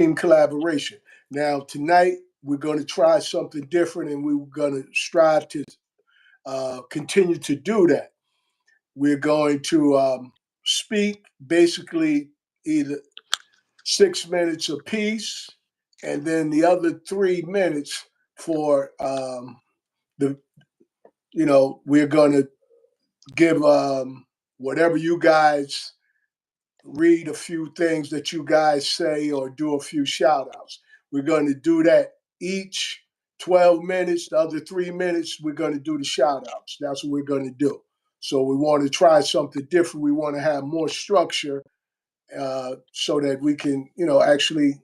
team collaboration. Now, tonight, we're going to try something different and we're going to strive to continue to do that. We're going to speak basically either 6 minutes apiece, and then the other 3 minutes for the, we're going to give whatever you guys read a few things that you guys say or do a few shout outs. We're going to do that each 12 minutes. The other 3 minutes, we're going to do the shout outs. That's what we're going to do. So we want to try something different. We want to have more structure so that we can, actually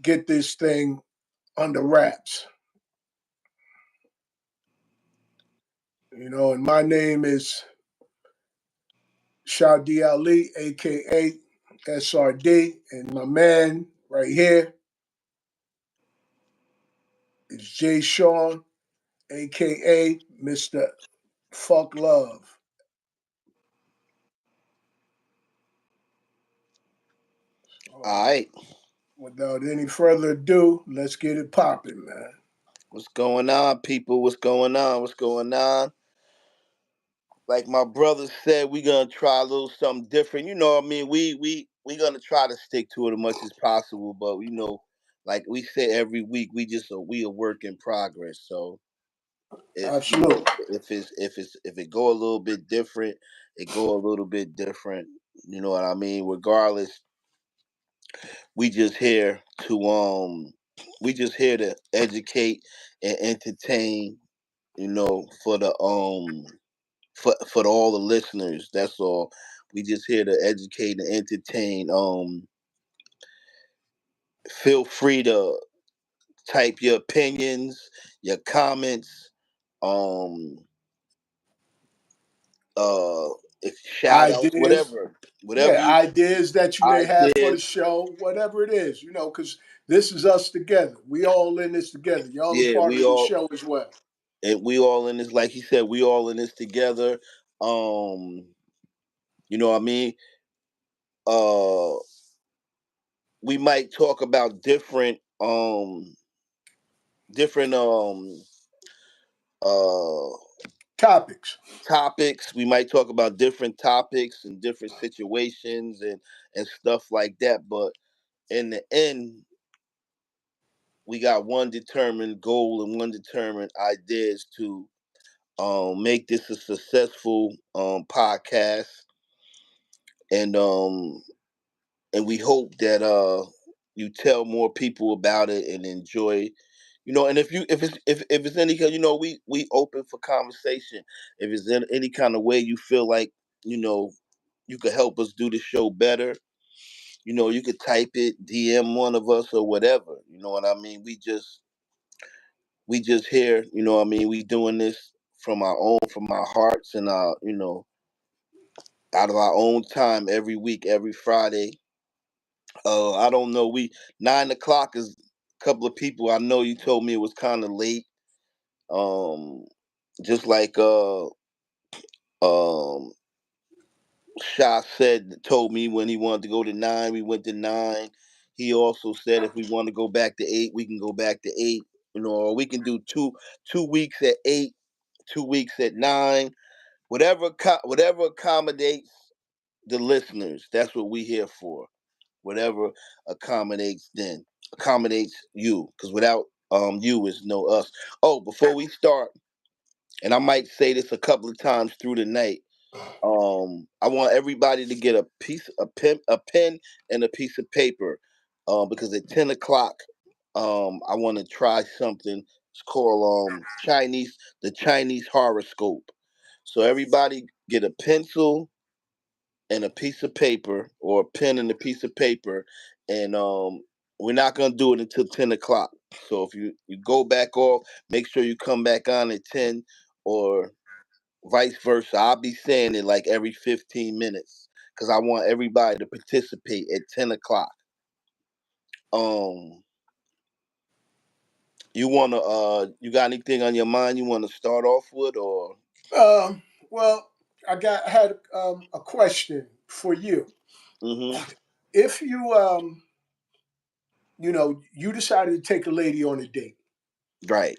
get this thing under wraps. And my name is Shadi Ali, aka SRD, and my man right here is Jay Sean, aka Mr. Fuck Love. All So, right. without any further ado, let's get it popping, man. What's going on, people? What's going on? What's going on? Like my brother said, we gonna try a little something different. You know what I mean? We gonna try to stick to it as much as possible, but like we say every week, we a work in progress. So if Absolutely. if it go a little bit different, it go a little bit different. You know what I mean? Regardless, we just here to we just here to educate and entertain, for the for all the listeners. That's all. We just here to educate and entertain. Feel free to type your opinions, your comments, um, uh, if shout outs, Ideas. whatever Yeah, you ideas that you may have for the ideas. show, whatever it is, because this is us together. We all in this together. Y'all a Yeah, part of the show as well. we all in this. Like he said, we all in this together. Um, you know what I mean? Uh, we might talk about different uh Topics. topics. We might talk about different topics and different situations and stuff like that. But in the end, we got one determined goal and one determined idea is to make this a successful podcast, and we hope that you tell more people about it and enjoy. And if it's any kind, we open for conversation. If it's in any kind of way you feel like you know you could help us do the show better, you could type it, DM one of us or whatever. You know what I mean? We just here. You know what I mean? We doing this from our hearts and our out of our own time every week, every Friday. I don't know. 9 o'clock is a couple of people. I know you told me it was kind of late. Um, just like um Shah told me when he wanted to go to 9, we went to 9. He also said if we want to go back to 8, we can go back to 8. Or we can do 2 weeks at 8, 2 weeks at 9. Whatever accommodates the listeners. That's what we here for. Whatever accommodates you. Because without you is no us. Oh, before we start, and I might say this a couple of times through the night. I want everybody to get a pen and a piece of paper, because at 10 o'clock, I want to try something. It's called the Chinese horoscope. So everybody get a pencil and a piece of paper, or a pen and a piece of paper, and we're not gonna do it until 10 o'clock. So if you go back off, make sure you come back on at 10, or vice versa. I'll be saying it like every 15 minutes because I want everybody to participate at 10 o'clock. Um, you got anything on your mind you wanna start off with, or? Well, I had a question for you. Hmm. If you you decided to take a lady on a date, Right.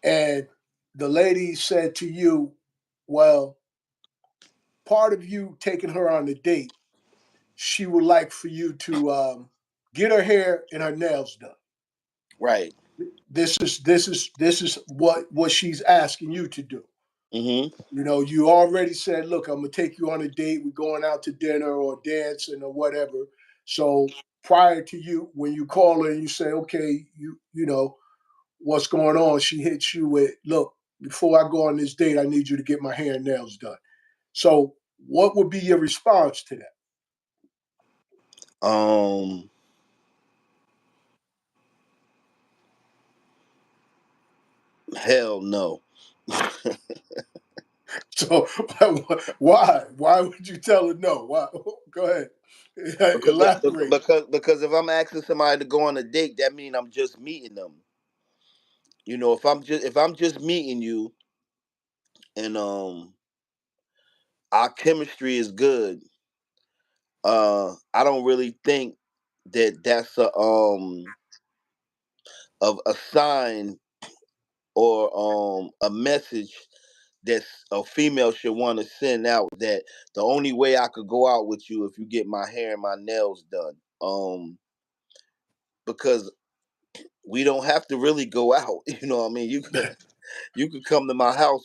and the lady said to you, "Well, part of you taking her on a date, she would like for you to get her hair and her nails done. Right. This is what she's asking you to do. Mhm. You already said, look, I'm gonna take you on a date. We're going out to dinner or dancing or whatever. So prior to you, when you call her and you say, okay, what's going on, she hits you with, look, before I go on this date, I need you to get my hair and nails done. So what would be your response to that? Um. Hell no. So why? Why would you tell her no? Why? Go ahead. Elaborate. Because if I'm asking somebody to go on a date, that means I'm just meeting them. If I'm just meeting you and our chemistry is good, I don't really think that that's a sign or a message that a female should want to send out, that the only way I could go out with you if you get my hair and my nails done. Because we don't have to really go out. You know what I mean? You could come to my house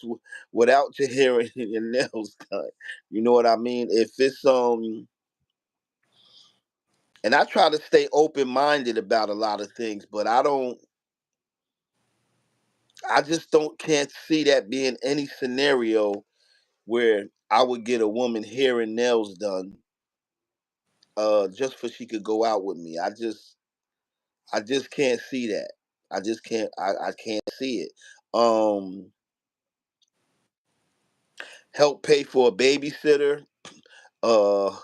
without your hair and your nails done. You know what I mean? If it's and I try to stay open minded about a lot of things, but I just don't can't see that being any scenario where I would get a woman hair and nails done just for she could go out with me. I just can't see that. I can't see it. Um Help pay for a babysitter, uh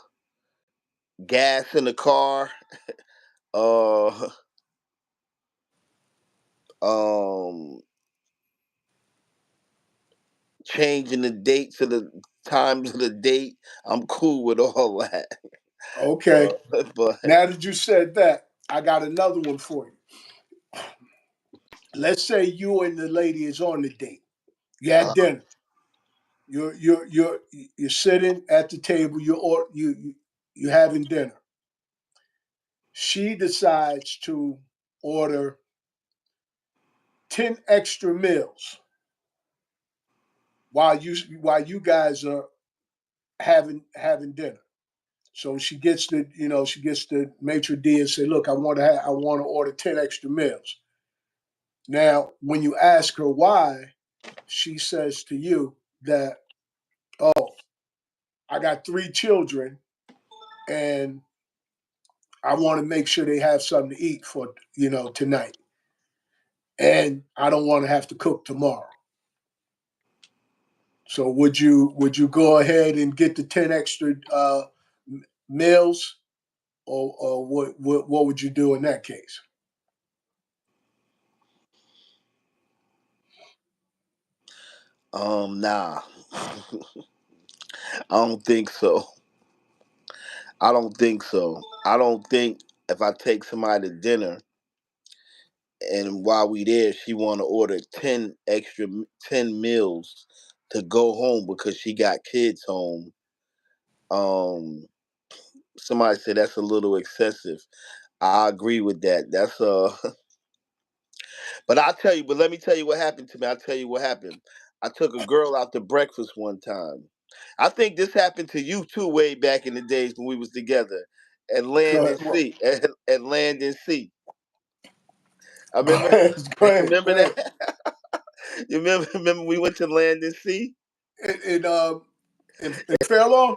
gas in the car, uh um changing the date to the times of the date. I'm cool with all that. Okay. But Now that you said that, I got another one for you. Let's say you and the lady is on the date. You had uh, dinner. You're sitting at the table. You're having dinner. She decides to order 10 extra meals while you guys are having dinner. So she gets the maitre d and say, "Look, I want to order 10 extra meals." Now, when you ask her why, she says to you that, "Oh, I got 3 children, and I want to make sure they have something to eat for tonight, and I don't want to have to cook tomorrow." So would you go ahead and get the 10 extra meals, or what would you do in that case? nah. I don't think so. I don't think so. I don't think if I take somebody to dinner and while we there, she want to order 10 meals to go home because she got kids home. Um, Somebody said that's a little excessive. I agree with that. That's but I'll tell you. But let me tell you what happened to me. I'll tell you what happened. I took a girl out to breakfast one time. I think this happened to you too, way back in the days when we was together at Go Land ahead. and Sea. At Land and Sea. I Go remember. ahead. Go ahead. Remember Go ahead. that? You remember? Remember we went to Land and Sea? In Fairlawn.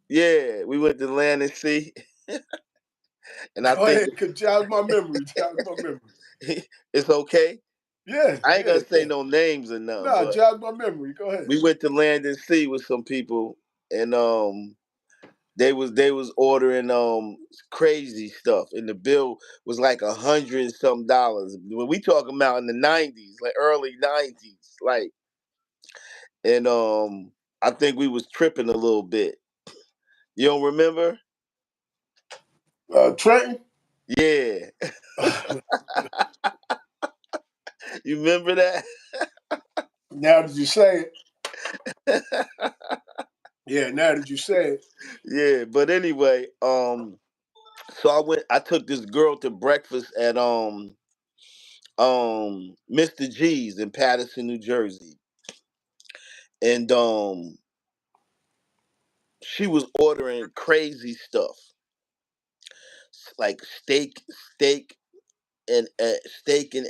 Yeah, we went to Land and Sea, and I Go think ahead. Jog my memory. Jog my memory. it's okay. Yeah. I ain't Yeah. gonna say Yeah. no names or nothing, No, but jog my memory. Go ahead. we went to Land and Sea with some people, and they was ordering crazy stuff, and the bill was like $100 and some dollars. When we talking about in the '90s, like early '90s, like, and I think we was tripping a little bit. You don't remember? Trenton. Yeah. You remember that? Now that you say it, yeah. Now that you say it, Yeah, but anyway, so I took this girl to breakfast at Mr. G's in Paterson, New Jersey. And she was ordering crazy stuff like steak steak and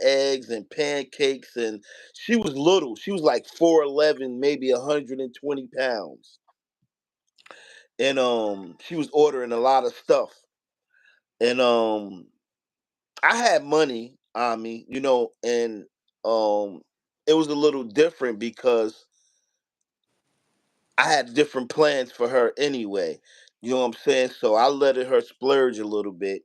eggs and pancakes, and she was little. She was like 4'11", maybe 120 pounds, and she was ordering a lot of stuff. And I had money on me, and um, it was a little different because I had different plans for her anyway. You know what I'm saying? So I let her splurge a little bit.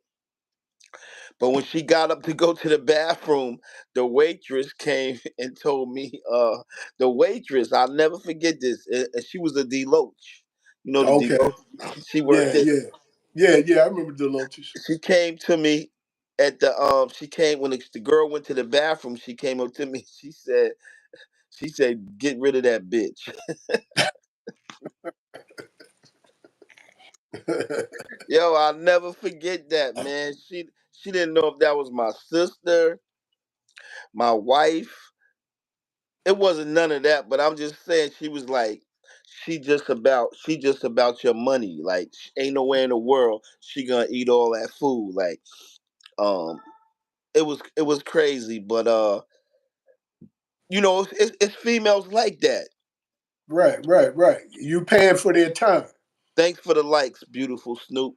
But when she got up to go to the bathroom, the waitress came and told me, the waitress, I'll never forget this. And she was a Deloach. You know the okay. Deloach? She worked Yeah, at, yeah, yeah, yeah. I remember the Lotus. she came to me at she came when the girl went to the bathroom, she came up to me, she said, get rid of that bitch. Yo, I'll never forget that, man. She didn't know if that was my sister, my wife. It wasn't none of that, but I'm just saying she was like, she just about your money. Like, ain't nowhere in the world she gonna eat all that food. Like, um, it was crazy, but it's females like that. Right, right, right. You paying for their time. Thanks for the likes, beautiful Snoop.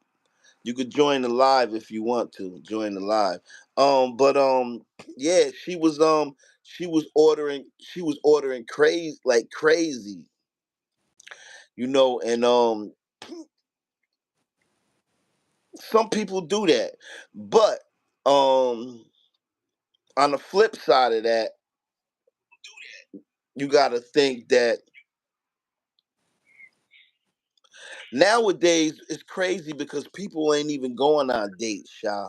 You could join the live if you want to join the live. But yeah, she was ordering crazy, like crazy, and some people do that. But um on the flip side of that, you got to think that nowadays it's crazy because people ain't even going on dates, Sha.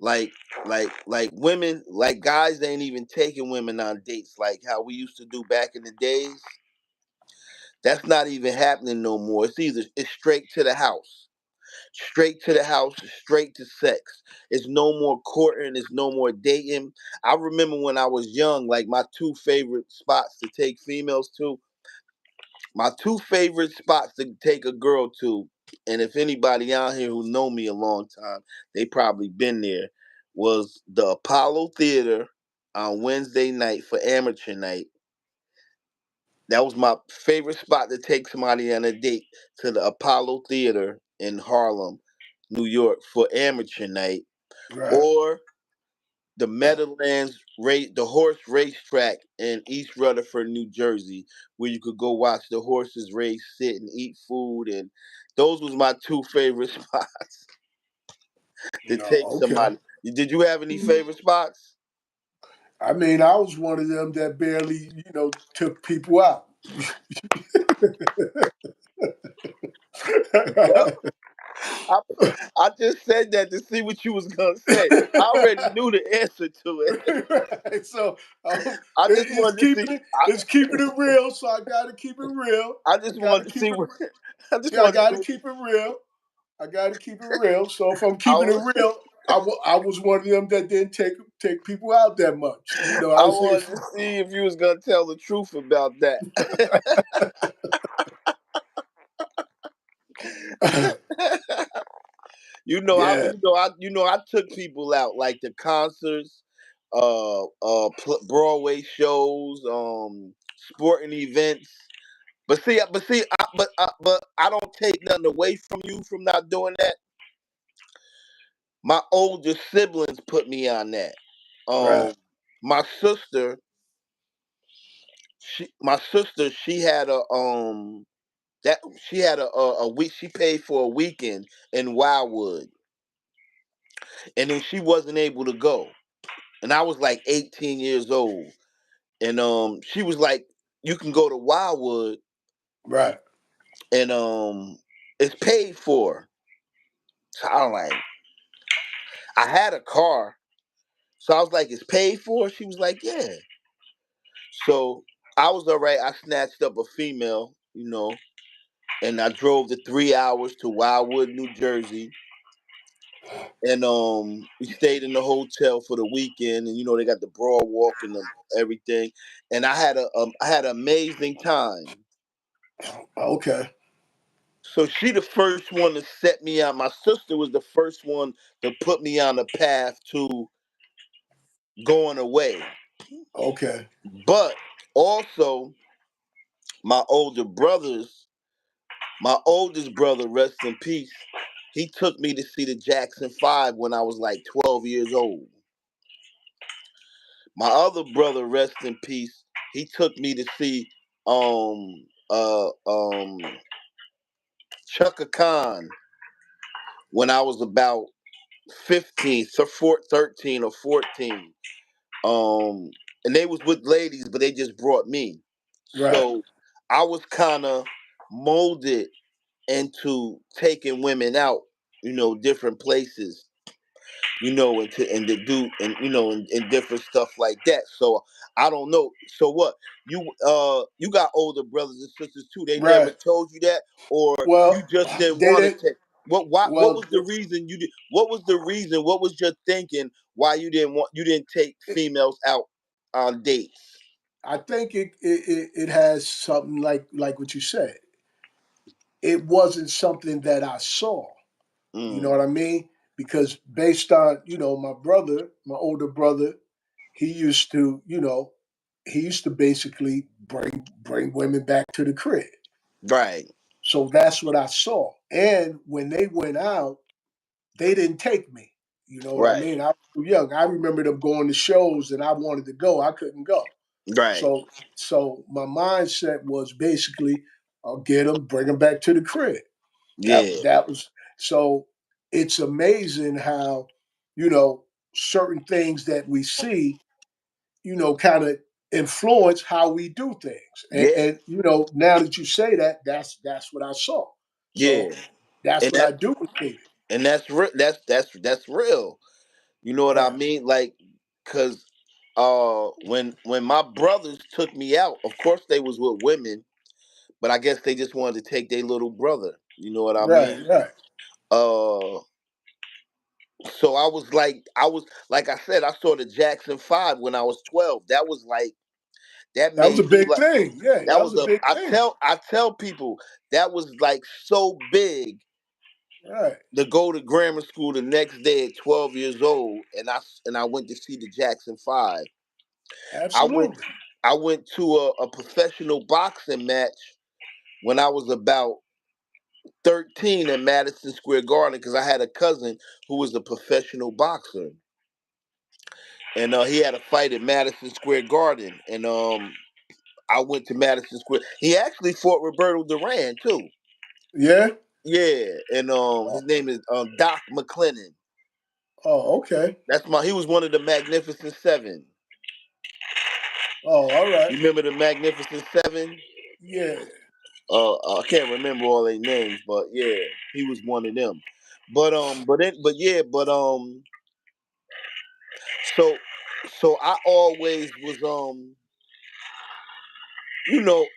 Like like women, like guys ain't even taking women on dates like how we used to do back in the days. That's not even happening no more. It's straight to the house. Straight to the house, straight to sex. It's no more courting, it's no more dating. I remember when I was young, like my two favorite spots to take females to, my two favorite spots to take a girl to, and if anybody out here who know me a long time, they probably been there, was the Apollo Theater on Wednesday night for amateur night. That was my favorite spot to take somebody on a date, to the Apollo Theater in Harlem, New York for amateur night, Right. or the Meadowlands the horse racetrack in East Rutherford, New Jersey, where you could go watch the horses race, sit and eat food, and those was my two favorite spots to No, take okay. somebody. Did you have any favorite spots? I mean, I was one of them that barely, took people out. I, I just said that to see what you was gonna say. I already knew the answer to it. Right. So I just wanted to see. it's keeping it real. So I got to keep it real. I I just got to wanted to keep see it. what. I just Yeah, I wanted to got see. to keep it real. I got to keep it real. So if I'm I keeping it was, real, I was one of them that didn't take people out that much. I I was here. wanted to see if you was gonna tell the truth about that. Yeah. I took people out like the concerts, Broadway shows, sporting events. But I don't take nothing away from you from not doing that. My older siblings put me on that. Right. Um, my sister, she had a week. She paid for a weekend in Wildwood, and then she wasn't able to go. And I was like 18 years old, and she was like, "You can go to Wildwood, Right. and it's paid for." So I'm like, I had a car, so I was like, "It's paid for." She was like, "Yeah." So I was all right. I snatched up a female, and I drove the 3 hours to Wildwood, New Jersey, and we stayed in the hotel for the weekend, and they got the broad walk and everything, and I had an amazing time. Okay. So she the first one to set me out. My sister was the first one to put me on the path to going away. Okay. But also my older brothers, my oldest brother, rest in peace, he took me to see the Jackson 5 when I was like 12 years old. My other brother, rest in peace, he took me to see um Chaka Khan when I was about 15, so 13 or 14. Um, and they was with ladies, but they just brought me. Right. So I was kind of molded into taking women out, different places, and to do and different stuff like that. So I don't know. So what you got older brothers and sisters too? They never Right. told you that, or you Well, just didn't they want to didn't. take. What Well, was the reason you did? What was the reason? What was your thinking? Why you didn't take females out on dates? I think it has something like what you said. It wasn't something that I saw. You know Mm, what I mean? Because based on my brother, my older brother, he used to he used to basically bring women back to the crib. right, So that's what I saw. And when they went out, they didn't take me. You know what I right, mean? I was too young. I remember them going to shows and I wanted to go. I couldn't go. right. So my mindset was basically, I'll get them, bring them back to the crib. Yeah. That was so. It's amazing how you know certain things that we see, kind of influence how we do things. Yeah. And now that you say that, that's what I saw. Yeah. So that's And what I do with Keepin. that's real. That's real. You know what I Right, mean? Like, cause when my brothers took me out, of course they was with women, but I guess they just wanted to take their little brother. You know what I right, mean? right. Uh, so I was like I said, I saw the Jackson 5 when I was 12. That was like that That was a made me big like thing. Yeah, that that was was a a big thing. I tell people that was like so big Right, to go to grammar school the next day at 12 years old, and I went to see the Jackson 5. I went absolutely. I went to a professional boxing match when I was about 13 at Madison Square Garden because I had a cousin who was a professional boxer, and he had a fight at Madison Square Garden, and I went to Madison Square. He actually fought Roberto Duran too. Yeah. Yeah, and Oh, his name is Doc McClennan. oh, okay. He was one of the Magnificent Seven. Oh, all right. You remember the Magnificent Seven? Yeah. I can't remember all their names, but yeah, he was one of them. But yeah, so I always was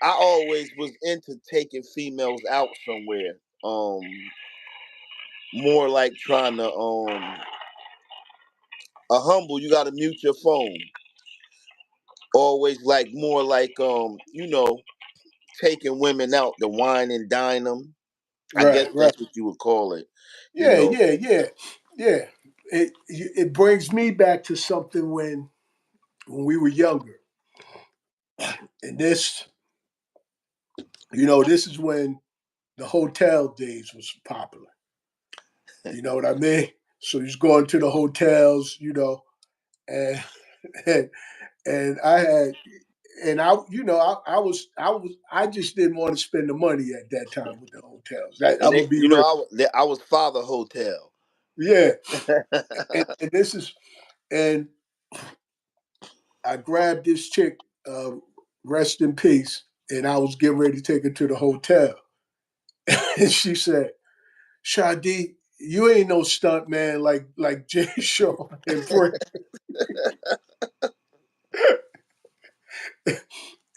I always was into taking females out somewhere. More like trying to a humble. You got to mute your phone. Always like more like taking women out to wine and dine them. I guess Right, right. that's what you would call it. You Yeah, know. yeah, yeah, yeah. It brings me back to something when we were younger, and this is when the hotel days was popular. You know what I mean? So you just going to the hotels, and and, and I had and I just didn't want to spend the money at that time with the hotels. That And I'm they, gonna be real. I was Father Hotel. Yeah, and this is and I grabbed this chick, uh, rest in peace, and I was getting ready to take her to the hotel. And she said, Shadi, you ain't no stunt man like Jay Shaw and Prince.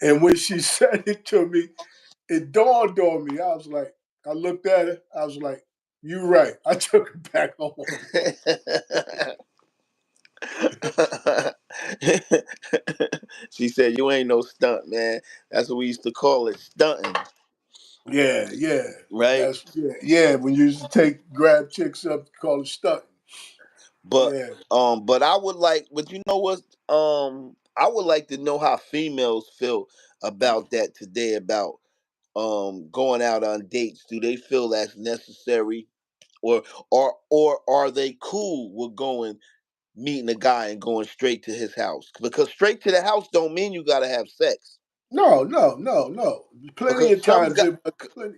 And when she said it to me, it dawned on me. I was like, I looked at her. I was like, "You right." I took her back home. She said, "You ain't no stunt, man. That's what we used to call it, stunting, Yeah, yeah. right?" That's yeah. When you used to take grab chicks up, call it stunting. But Yeah. but I would like, but you know what? I would like to know how females feel about that today. About going out on dates. Do they feel that's necessary, or or are they cool with going meeting a guy and going straight to his house? Because straight to the house don't mean you gotta have sex. No, no, no, no. Plenty Because of times it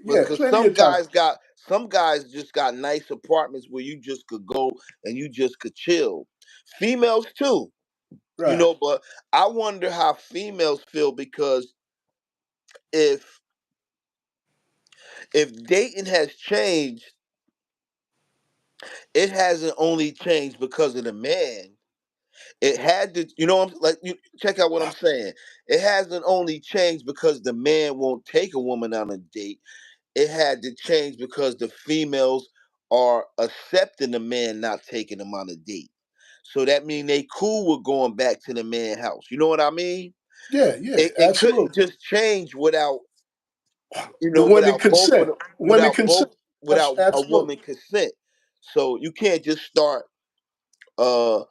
was because plenty some of times. guys got some guys just got nice apartments where you just could go and you just could chill. Females too, Right. but I wonder how females feel, because if dating has changed, it hasn't only changed because of the man. It had to, like, you check out what I'm saying. It hasn't only changed because the man won't take a woman on a date. It had to change because the females are accepting the man not taking them on a date. So that means they cool with going back to the man house. You know what I mean? Yeah, yeah, It couldn't absolutely. just change without, The women without both of consent. them, Women consent. without a Absolutely. woman consent. So you can't just start uh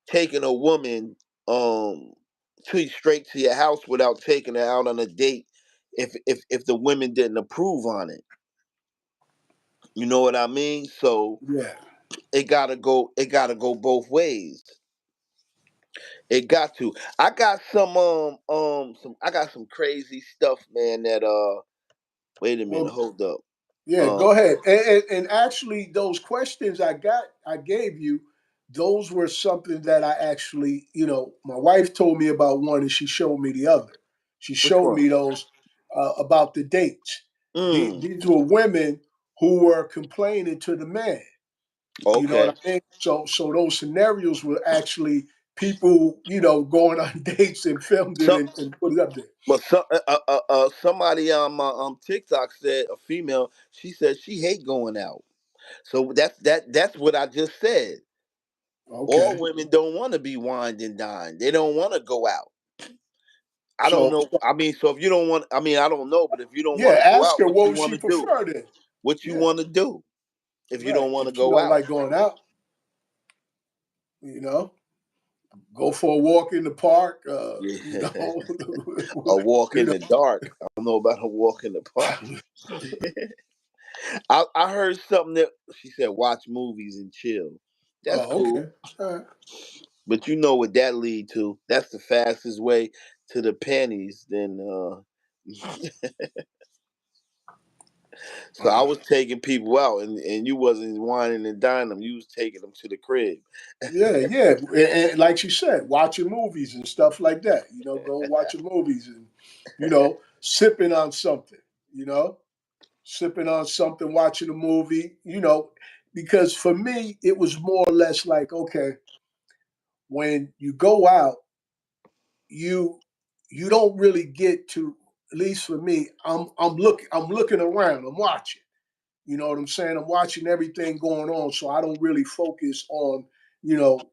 taking a woman um straight to your house without taking her out on a date if the women didn't approve on it. You know what I mean? So Yeah. it gotta go both ways. It got to. I got some crazy stuff, man, that wait a minute, Well, hold up. yeah, Um go ahead. And actually, those questions I gave you, those were something that I actually, my wife told me about one and she showed me the other. She which showed one? me those about the dates. Mm, These were women who were complaining to the man. You know what okay. I mean? So those scenarios were actually people, going on dates and filmed it Some and put it up there. But somebody on my TikTok said, a female, she said she hate going out. So that's what I just said. All Okay. women don't want to be wined and dined. They don't want to go out. I don't So know. I mean, so if you don't want, I mean, I don't know. But if you don't yeah, want to go ask out, her what what you would want she to do? prefer then. What you Yeah, want to do if you right. don't want to If she go don't out? like going out, you know, go for a walk in the park. Yeah, a walk You in know. the dark. I don't know about a walk in the park. I heard something that she said, watch movies and chill. That's Oh, cool. okay. All right. But you know what that lead to? That's the fastest way to the panties. Then, so I Uh, was taking people out, and you wasn't whining and dining them. You was taking them to the crib. yeah, yeah. And like you said, watching movies and stuff like that. Go watching movies and sipping on something. You know, sipping on something, watching a movie. Because for me, it was more or less like, okay, when you go out, you you don't really get to, at least for me, I'm looking around, I'm watching. You know what I'm saying? I'm watching everything going on, so I don't really focus on,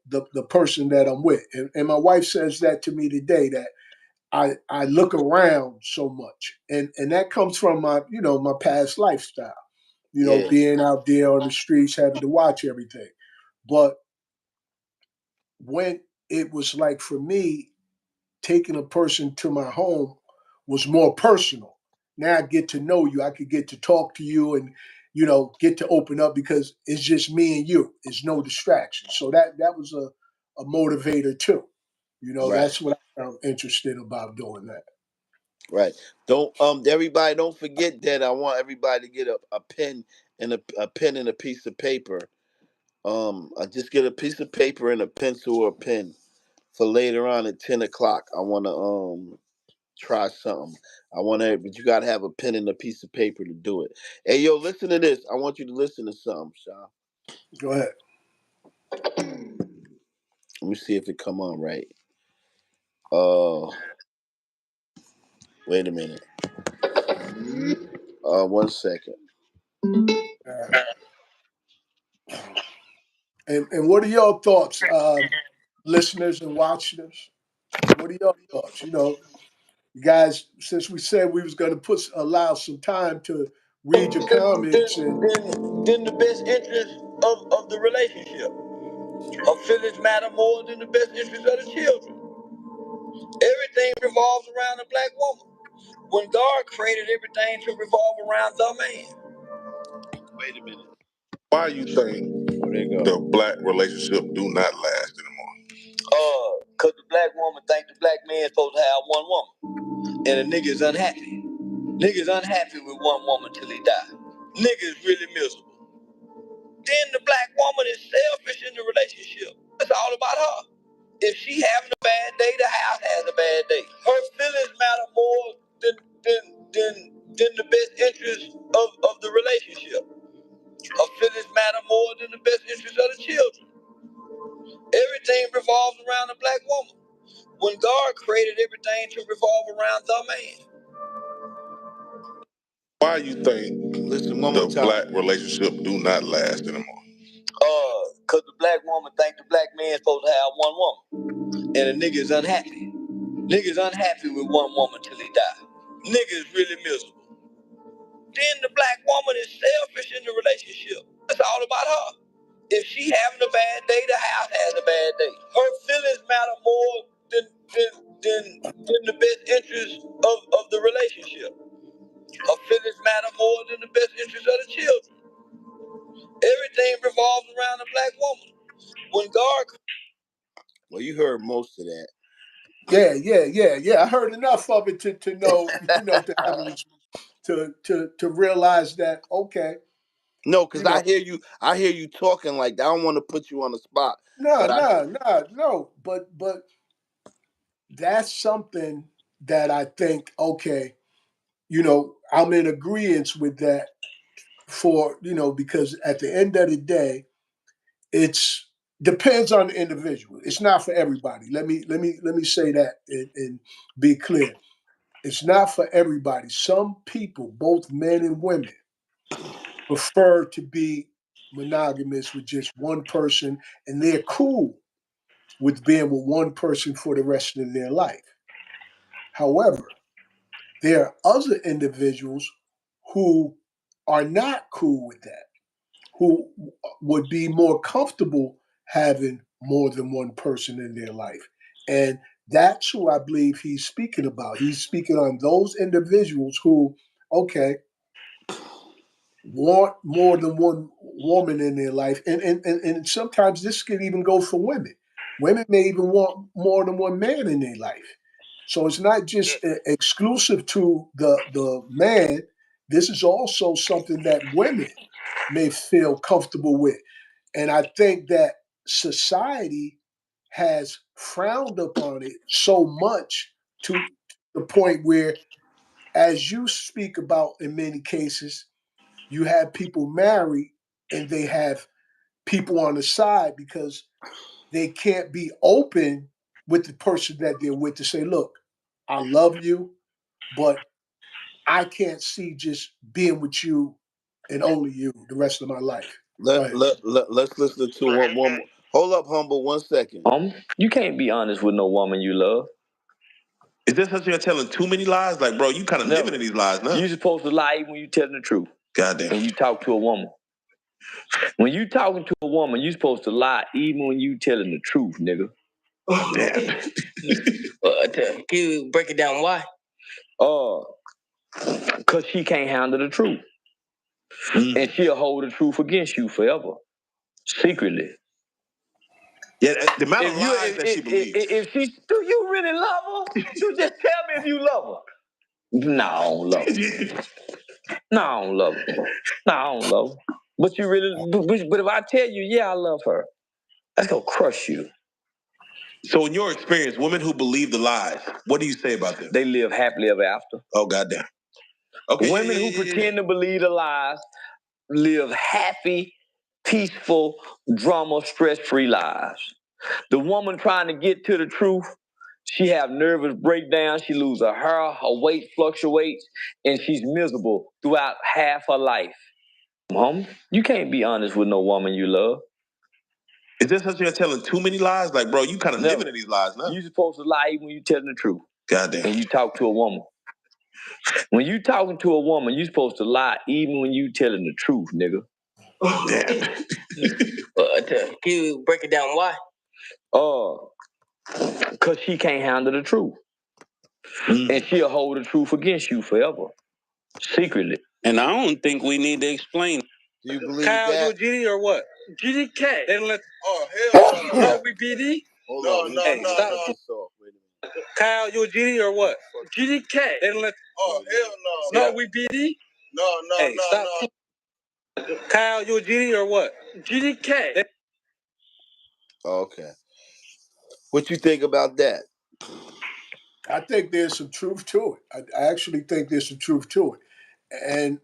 the person that I'm with. And my wife says that to me today, that I look around so much. And that comes from my past lifestyle, Yeah, being out there on the streets, having to watch everything. But when it was like for me, taking a person to my home was more personal. Now I get to know you. I could get to talk to you and get to open up because it's just me and you. It's no distraction. So that was a motivator too. right, That's what I found interesting about doing that. right. Don't everybody don't forget that. I want everybody to get a pen and a pen and a piece of paper. I just get a piece of paper and a pencil or a pen for later on at 10 o'clock. I want to try something. I want to, but you got to have a pen and a piece of paper to do it. Hey, yo, listen to this. I want you to listen to something, Sean. Go ahead. Let me see if it come on right. Uh, wait a minute. 1 second. And what are your thoughts, listeners and watchers? What are your thoughts? You guys, since we said we was going to allow some time to read your comments and Then the best interest of the relationship. Of feelings matter more than the best interest of the children. Everything revolves around the black woman. When God created everything to revolve around the man. Wait a minute. Why you think the black relationship do not last anymore? Cause the black woman think the black man supposed to have one woman. And the nigga is unhappy. Nigga's unhappy with one woman till he die. Nigga is really miserable. Then the black woman is selfish in the relationship. It's all about her. If she having a bad day, the house has a bad day. Her feelings matter more than the best interest of the relationship. Her feelings matter more than the best interest of the children. Everything revolves around the black woman. When God created everything to revolve around the man. Why you think the black relationship do not last anymore? Cause the black woman think the black man supposed to have one woman. And the nigga is unhappy. Nigga's unhappy with one woman till he die. Nigga is really miserable. Then the black woman is selfish in the relationship. It's all about her. If she having a bad day, the house has a bad day. Her feelings matter more than the best interest of the relationship. Her feelings matter more than the best interest of the children. Everything revolves around the black woman. When God... Well, you heard most of that. yeah. I heard enough of it to know, to have to realize that, okay. No, because I hear you talking like that. I don't want to put you on the spot. No. But that's something that I think, okay, I'm in agreement with that because at the end of the day, it's depends on the individual. It's not for everybody. Let me say that and be clear. It's not for everybody. Some people, both men and women, prefer to be monogamous with just one person, and they're cool with being with one person for the rest of their life. However, there are other individuals who are not cool with that, who would be more comfortable having more than one person in their life. And that's who I believe he's speaking about. He's speaking on those individuals who, okay, want more than one woman in their life. And sometimes this could even go for women. Women may even want more than one man in their life. So it's not just exclusive to the man. This is also something that women may feel comfortable with. And I think that society has frowned upon it so much to the point where, as you speak about in many cases, you have people married and they have people on the side because they can't be open with the person that they're with to say, look, I love you, but I can't see just being with you and only you the rest of my life. Go ahead. Let's listen to one more. Hold up, Humble, 1 second. You can't be honest with no woman you love. Is this because you're telling too many lies? Like, bro, you kind of living in these lies now. You're supposed to lie even when you're telling the truth. Goddamn. When you talk to a woman. When you talking to a woman, you're supposed to lie even when you telling the truth, nigga. Damn. Can you break it down? Why? Because she can't handle the truth. And she'll hold the truth against you forever. Secretly. Yeah, the amount of lies that she believes. Do you really love her? You just tell me if you love her. No, I don't love her. No, I don't love her. No, I don't love her. But you really, but if I tell you, yeah, I love her, that's gonna crush you. So in your experience, women who believe the lies, what do you say about them? They live happily ever after. Oh, goddamn. Okay. Women who pretend to believe the lies live happy peaceful, drama, stress-free lives. The woman trying to get to the truth, she have nervous breakdowns, she lose her hair, her weight fluctuates, and she's miserable throughout half her life. You can't be honest with no woman you love. Is this because you're telling too many lies? Like, bro, you kind of living in these lies now. You're supposed to lie even when you're telling the truth. Goddamn. When you talk to a woman. When you talking to a woman, you're supposed to lie even when you telling the truth, nigga. Damn. Can you break it down why? Because she can't handle the truth. And she'll hold the truth against you forever. Secretly. And I don't think we need to explain. Do you believe Kyle, that? you a GD or what? GDK. They don't let. Oh, hell no. No, we BD. Hold No, on. no, Hey, no, stop. no. This off. Wait a minute. Kyle, you a GD or what? GDK. They don't let. Oh, hell no. No, we BD. No, no, Hey, no, stop. no. Kyle, you a GD or what? GDK. Okay. What you think about that? I think there's some truth to it. I actually think there's some truth to it. And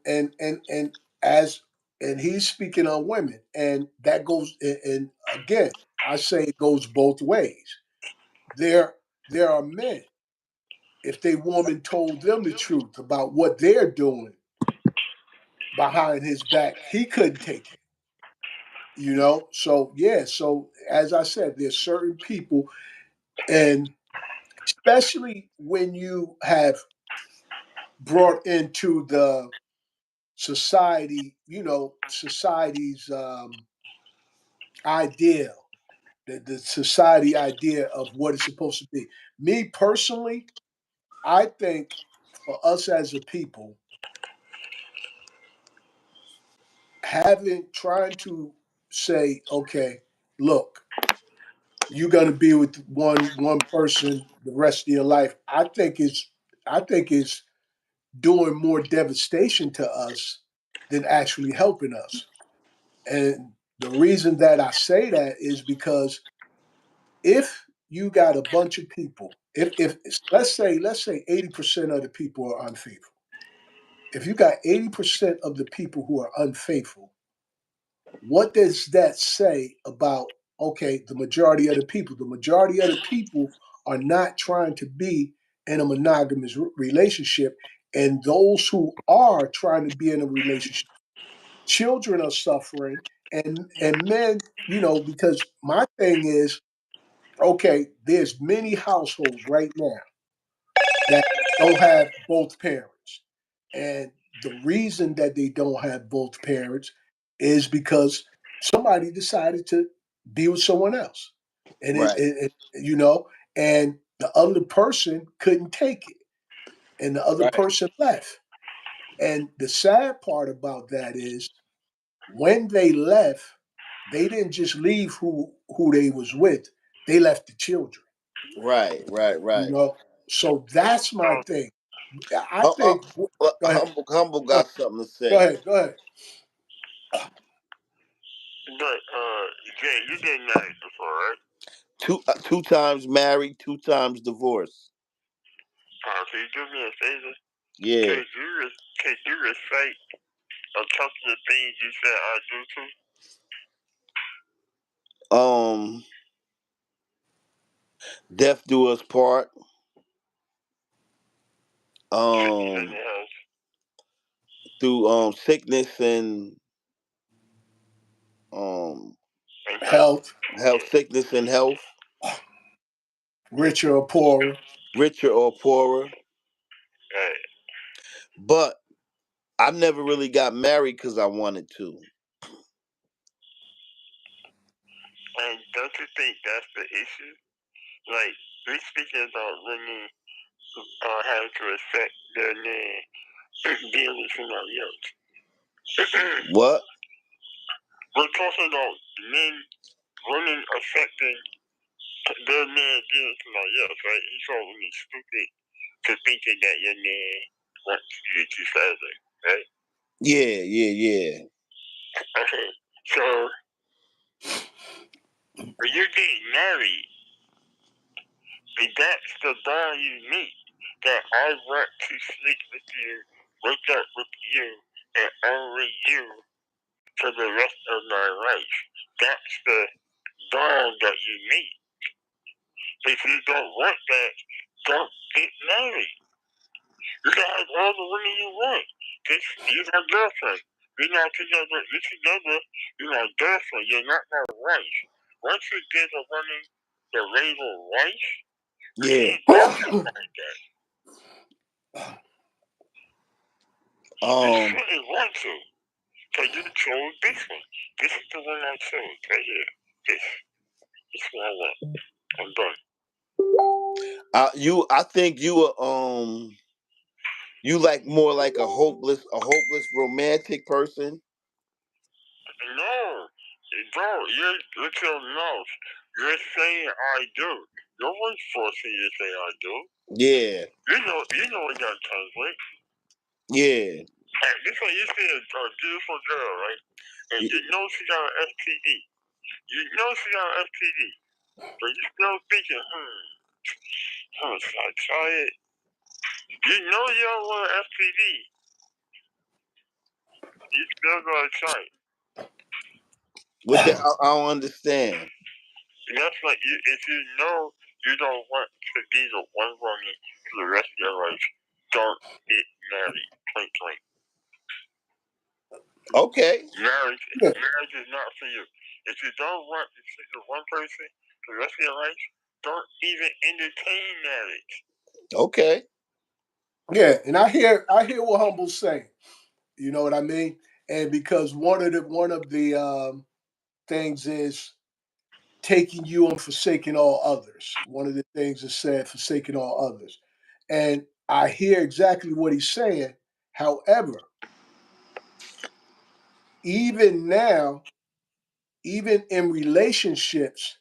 as and he's speaking on women, and that goes and again, I say it goes both ways. There are men, if they woman told them the truth about what they're doing behind his back, he couldn't take it. So yeah, so as I said, there's certain people, and especially when you have brought into the society, society's idea, the society idea of what it's supposed to be. Me personally, I think for us as a people, trying to say, okay, look, you're gonna be with one person the rest of your life. I think is doing more devastation to us than actually helping us. And the reason that I say that is because if you got a bunch of people, if let's say 80% of the people are unfaithful. If you got 80% of the people who are unfaithful, what does that say about, okay, the majority of the people? The majority of the people are not trying to be in a monogamous relationship, and those who are trying to be in a relationship, children are suffering, and men, because my thing is, okay, there's many households right now that don't have both parents. And the reason that they don't have both parents is because somebody decided to be with someone else. And Right. and the other person couldn't take it. And the other Right. person left. And the sad part about that is when they left, they didn't just leave who they was with, they left the children. Right. Right. You Right. know, so that's my thing. I Uh, uh, think. Go ahead. Humble Go got something to go say. ahead. Go ahead. But, Jay, you get married before, right? Two times married, two times divorced. Can you do me a favor? Yeah. Can you recite a couple of things you said I do too? Death do us part. Through sickness and um Health, sickness and health, richer or poorer. richer or poorer. Right. But I never really got married because I wanted to. And don't you think that's the issue? Like, we speaking about women having to accept their man being with somebody else. What? We're talking about women accepting their man being with somebody else, right? You calling me stupid to thinking that your man wants you to further, right? Yeah. Okay, so when you're getting married, that's the bond you meet. That I want to sleep with you, wake up with you, and only you for the rest of my life. That's the bond that you need. If you don't want that, don't get married. You can have all the women you want. You're my girlfriend. We're not together. You're together. You're my girlfriend. You're not my wife. Once you give a woman the label wife, you Yeah. can't go behind that. You shouldn't want to. Because you chose this one. This is the one I chose right here. This is what I want. I'm done. I think you like more like a hopeless romantic person. No, bro, you're with your mouth. You're saying I do. No one's forcing you to say I do. Yeah. You know what that comes with. Yeah. And this one, you see a beautiful girl, right? And you know she got an STD. You know she got an STD. But you still thinking, should I try it? You know you don't want an STD. You still gotta try it. What the, I don't understand. That's like if you know you don't want to be the one woman for the rest of your life, don't get married. Point blank. Okay. Marriage is not for you. If you don't want to stick with one person for the rest of your life, don't even entertain marriage. Okay. Yeah, and I hear what Humble's saying. You know what I mean? And because one of the things is taking you and forsaking all others. One of the things is said, forsaking all others. And I hear exactly what he's saying. However, even now, even in relationships,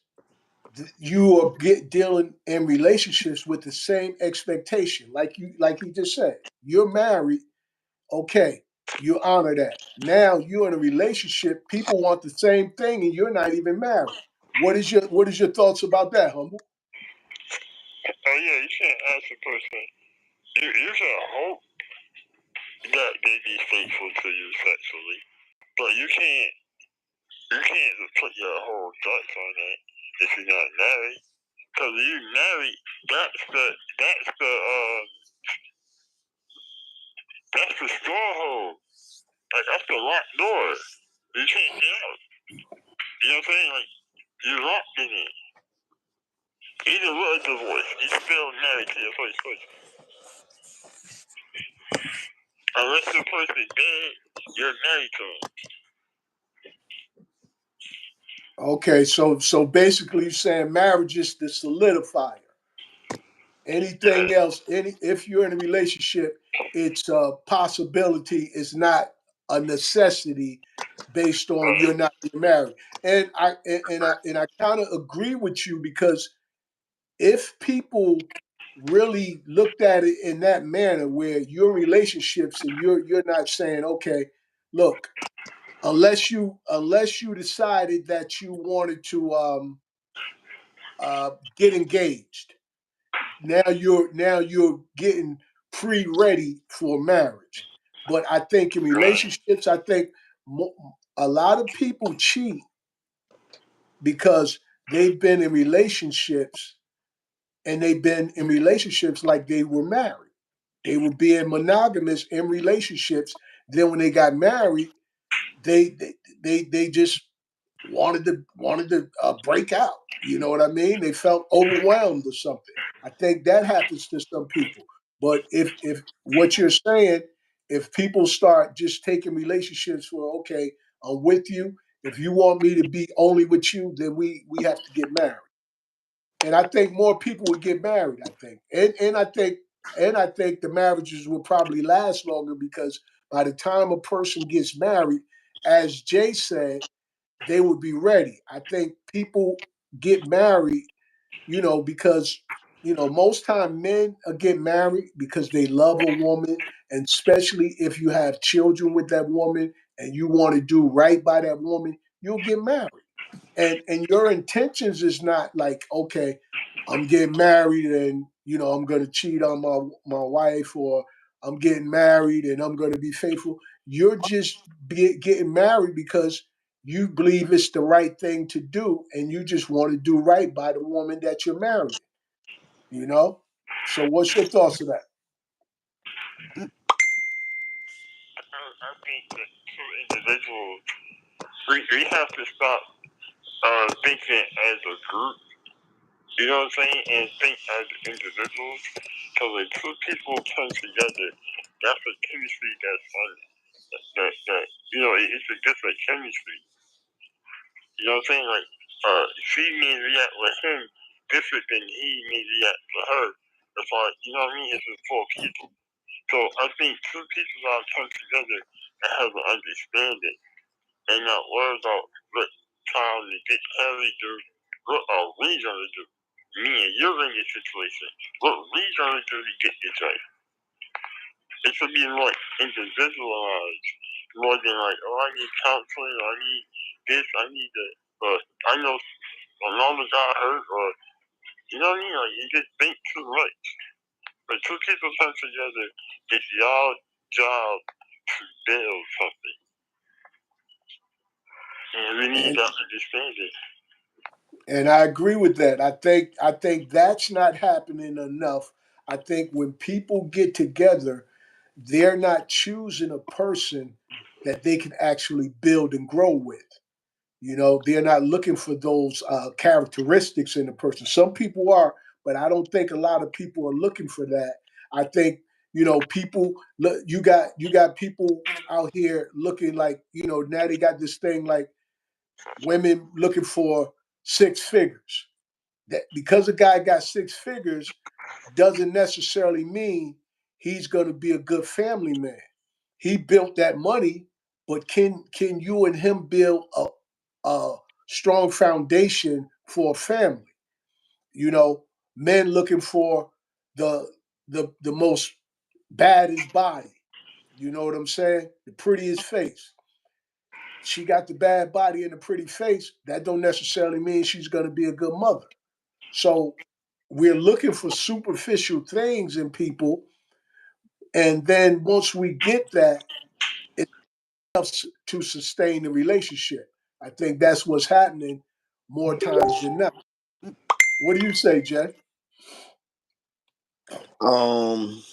you are dealing in relationships with the same expectation. Like he just said, you're married, okay, you honor that. Now you're in a relationship, people want the same thing and you're not even married. What is your thoughts about that, Humble? Oh yeah, you can't ask a person. You can hope that they be faithful to you sexually, but you can't put your whole guts on it if you're not married. Because if you married, that's the stronghold. Like that's the locked door. You can't get out. You know what I'm saying? Like you're locked in it. Either with a divorce, you're still married to your first person. Unless the person's dead, you're married to him. Okay, so basically you're saying marriage is the solidifier. Anything Yeah. else, if you're in a relationship, it's a possibility, it's not a necessity based on you're not being married. And I kind of agree with you because if people really looked at it in that manner where your relationships and you're not saying, okay, look, unless you decided that you wanted to get engaged, now you're getting pre-ready for marriage. But I think in relationships, I think a lot of people cheat because they've been in relationships and they've been in relationships like they were married. They were being monogamous in relationships. Then when they got married, they they just wanted to break out. You know what I mean? They felt overwhelmed or something. I think that happens to some people. But if what you're saying, if people start just taking relationships for okay, I'm with you. If you want me to be only with you, then we have to get married. And I think more people would get married. I think, and I think the marriages will probably last longer because by the time a person gets married, as Jay said, they would be ready. I think people get married, because most time men get married because they love a woman, and especially if you have children with that woman and you want to do right by that woman, you'll get married. And your intentions is not like, okay, I'm getting married and I'm gonna cheat on my wife, or I'm getting married and I'm gonna be faithful. You're just getting married because you believe it's the right thing to do, and you just want to do right by the woman that you're marrying. You know. So, what's your thoughts of that? I think that two individuals, we have to stop thinking as a group, you know what I'm saying, and think as individuals. Because when two people come together, that's a chemistry that's fun. That it's a different chemistry. You know what I'm saying? Like, she may react with him different than he may react to her. As far you know what I mean? It's just four people. So I think two people gotta come together and have an understanding and not worry about what trying to get Harry do. What are we gonna do? Me and you in this situation. What we gonna do to get this right? It should be more individualized, more than like, oh, I need counseling, I need this, I need that. But I know my mama got hurt, or you know what I mean? Like, you just think too much. But two people come together, it's y'all job to build something. And we need And to understand it. and I agree with that. I think that's not happening enough. I think when people get together, they're not choosing a person that they can actually build and grow with. You know, they're not looking for those characteristics in a person. Some people are, but I don't think a lot of people are looking for that. I think people look. You got people out here looking like now they got this thing like women looking for six figures. That because a guy got six figures doesn't necessarily mean he's going to be a good family man. He built that money, but can you and him build a strong foundation for a family? You know, men looking for the the most baddest body. You know what I'm saying? The prettiest face. She got the bad body and the pretty face. That don't necessarily mean she's going to be a good mother. So we're looking for superficial things in people, and then once we get that, it's enough to sustain the relationship. I think that's what's happening more times than not. What do you say, Jay? Um,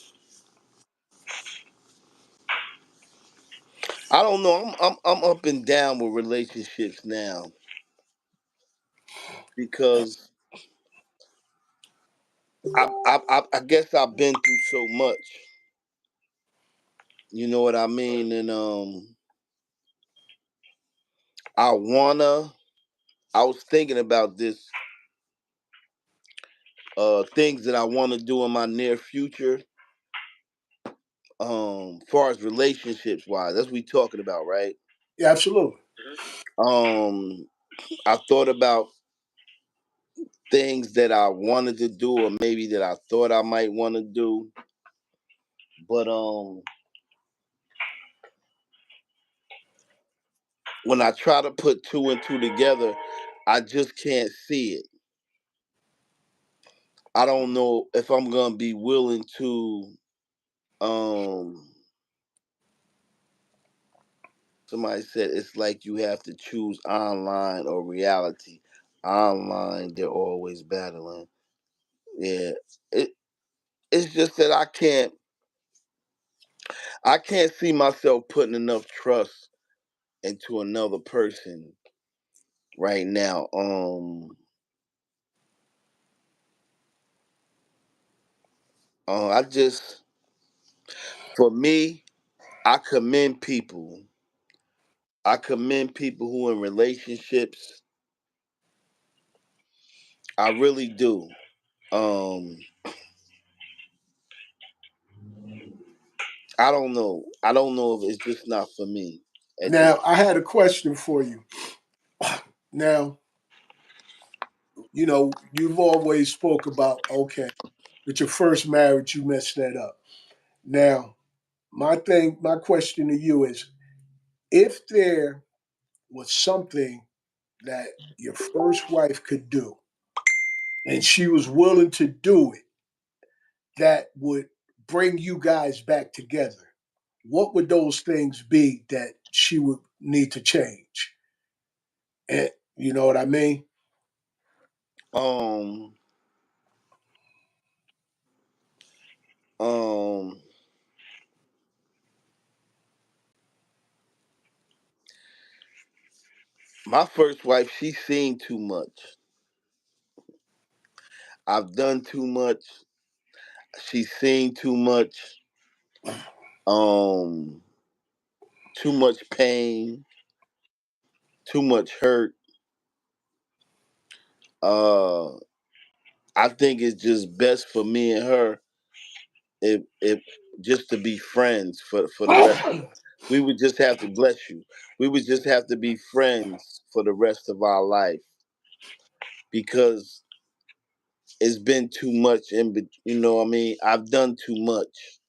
I don't know. I'm up and down with relationships now because I guess I've been through so much. You know what I mean? And I wanna. I was thinking about this things that I want to do in my near future. Far as relationships wise, that's what we talking about, right? Yeah, absolutely. Um, I thought about things that I wanted to do, or maybe that I thought I might want to do, but when I try to put two and two together, I just can't see it. I don't know if I'm gonna be willing to. Um, Somebody said it's like you have to choose online or reality. Online, they're always battling. Yeah, it it's just that I can't see myself putting enough trust into another person right now. I just for me, I commend people. I commend people who in relationships. I really do. Um, I don't know. I don't know if it's just not for me at this. Now, I had a question for you. Now, you've always spoke about okay, with your first marriage, you messed that up. Now, my question to you is, if there was something that your first wife could do, and she was willing to do it, that would bring you guys back together. what would those things be that she would need to change? And you know what I mean? Um, um, my first wife, she's seen too much. I've done too much. She's seen too much. Um, too much pain, too much hurt. Uh, I think it's just best for me and her if just to be friends for the rest. We would just have to bless you. We would just have to be friends for the rest of our life because it's been too much you know what I mean? I've done too much.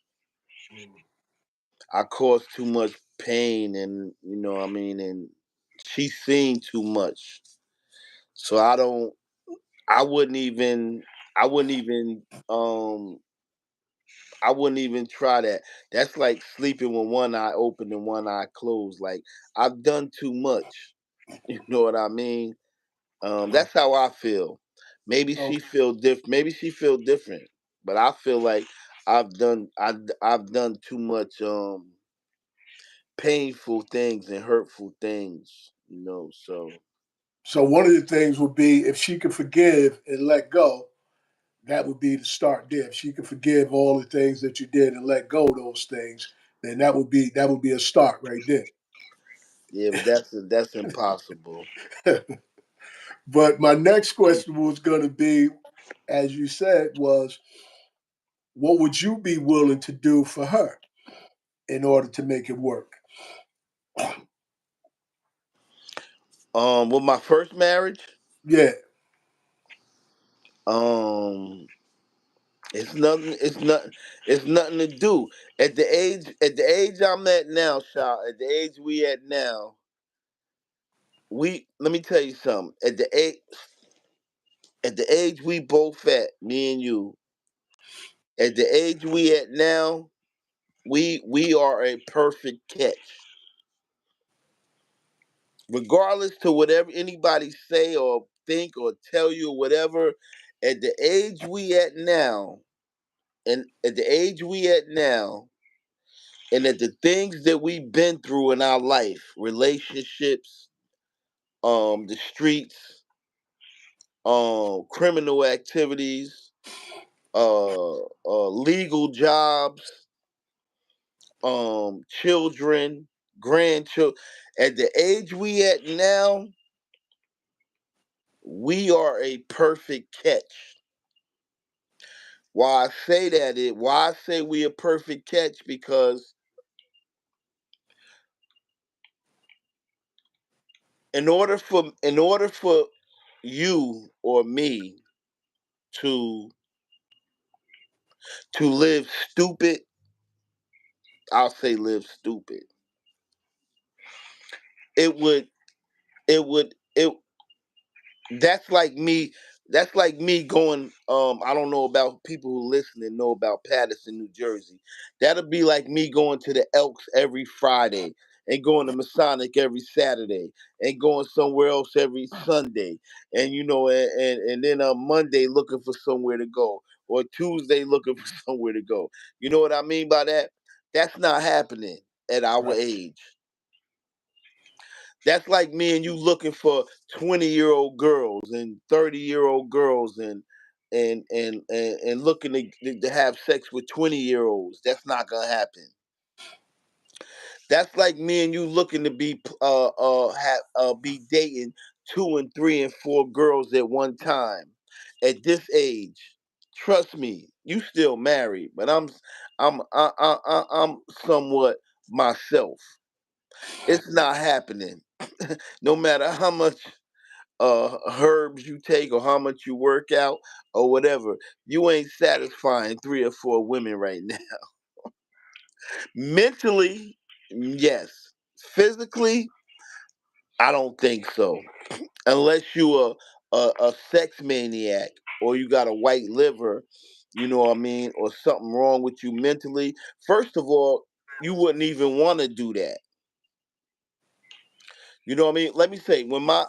I caused too much pain and you know what I mean and she's seen too much. So I wouldn't even I wouldn't even um I wouldn't even try that. That's like sleeping with one eye open and one eye closed. Like I've done too much. You know what I mean? That's how I feel. Maybe she Okay. feel different. Maybe she feel different. But I feel like I've done too much painful things and hurtful things. You know, so So one of the things would be if she could forgive and let go, that would be the start there. If she could forgive all the things that you did and let go of those things, then that would be a start right there. yeah, but that's impossible. But my next question was going to be, as you said, was what would you be willing to do for her in order to make it work? With my first marriage, Yeah. um, it's nothing. It's nothing to do. At the age I'm at now, child. At the age we at now, we let me tell you something. At the age we both at, me and you, at the age we at now, we are a perfect catch. Regardless to whatever anybody say or think or tell you or whatever, at the age we at now, and at the age we at now, and at the things that we've been through in our life, relationships, the streets, criminal activities, legal jobs, children, grandchildren. At the age we at now, we are a perfect catch. Why I say we a perfect catch because in order for you or me to live stupid, I'll say live stupid. It would it that's like me going I don't know about people who listen and know about Patterson, New Jersey. That'll be like me going to the Elks every Friday and going to Masonic every Saturday and going somewhere else every Sunday and and then on Monday looking for somewhere to go or Tuesday looking for somewhere to go. You know what I mean by that? That's not happening at our Right. age. That's like me and you looking for 20-year-old girls and 30-year-old girls and looking to have sex with 20-year-olds. That's not gonna happen. That's like me and you looking to be dating two and three and four girls at one time. At this age, trust me, you still married, but I'm somewhat myself. It's not happening. No matter how much herbs you take or how much you work out or whatever, you ain't satisfying three or four women right now. Mentally, yes. Physically, I don't think so. Unless you a sex maniac or you got a white liver, you know what I mean, or something wrong with you mentally. First of all, you wouldn't even want to do that. You know what I mean? Let me say, when my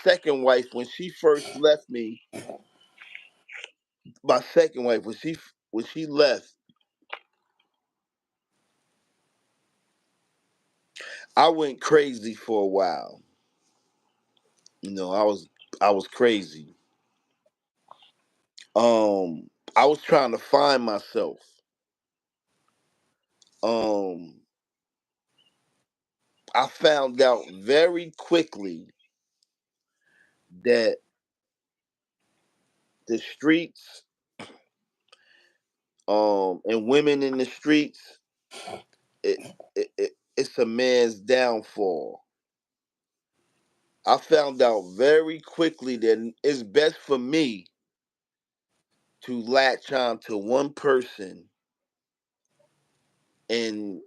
second wife, when she first left me, my second wife, when she left, I went crazy for a while. I was crazy. I was trying to find myself. Um, I found out very quickly that the streets, and women in the streets, it, it's a man's downfall. I found out very quickly that it's best for me to latch on to one person and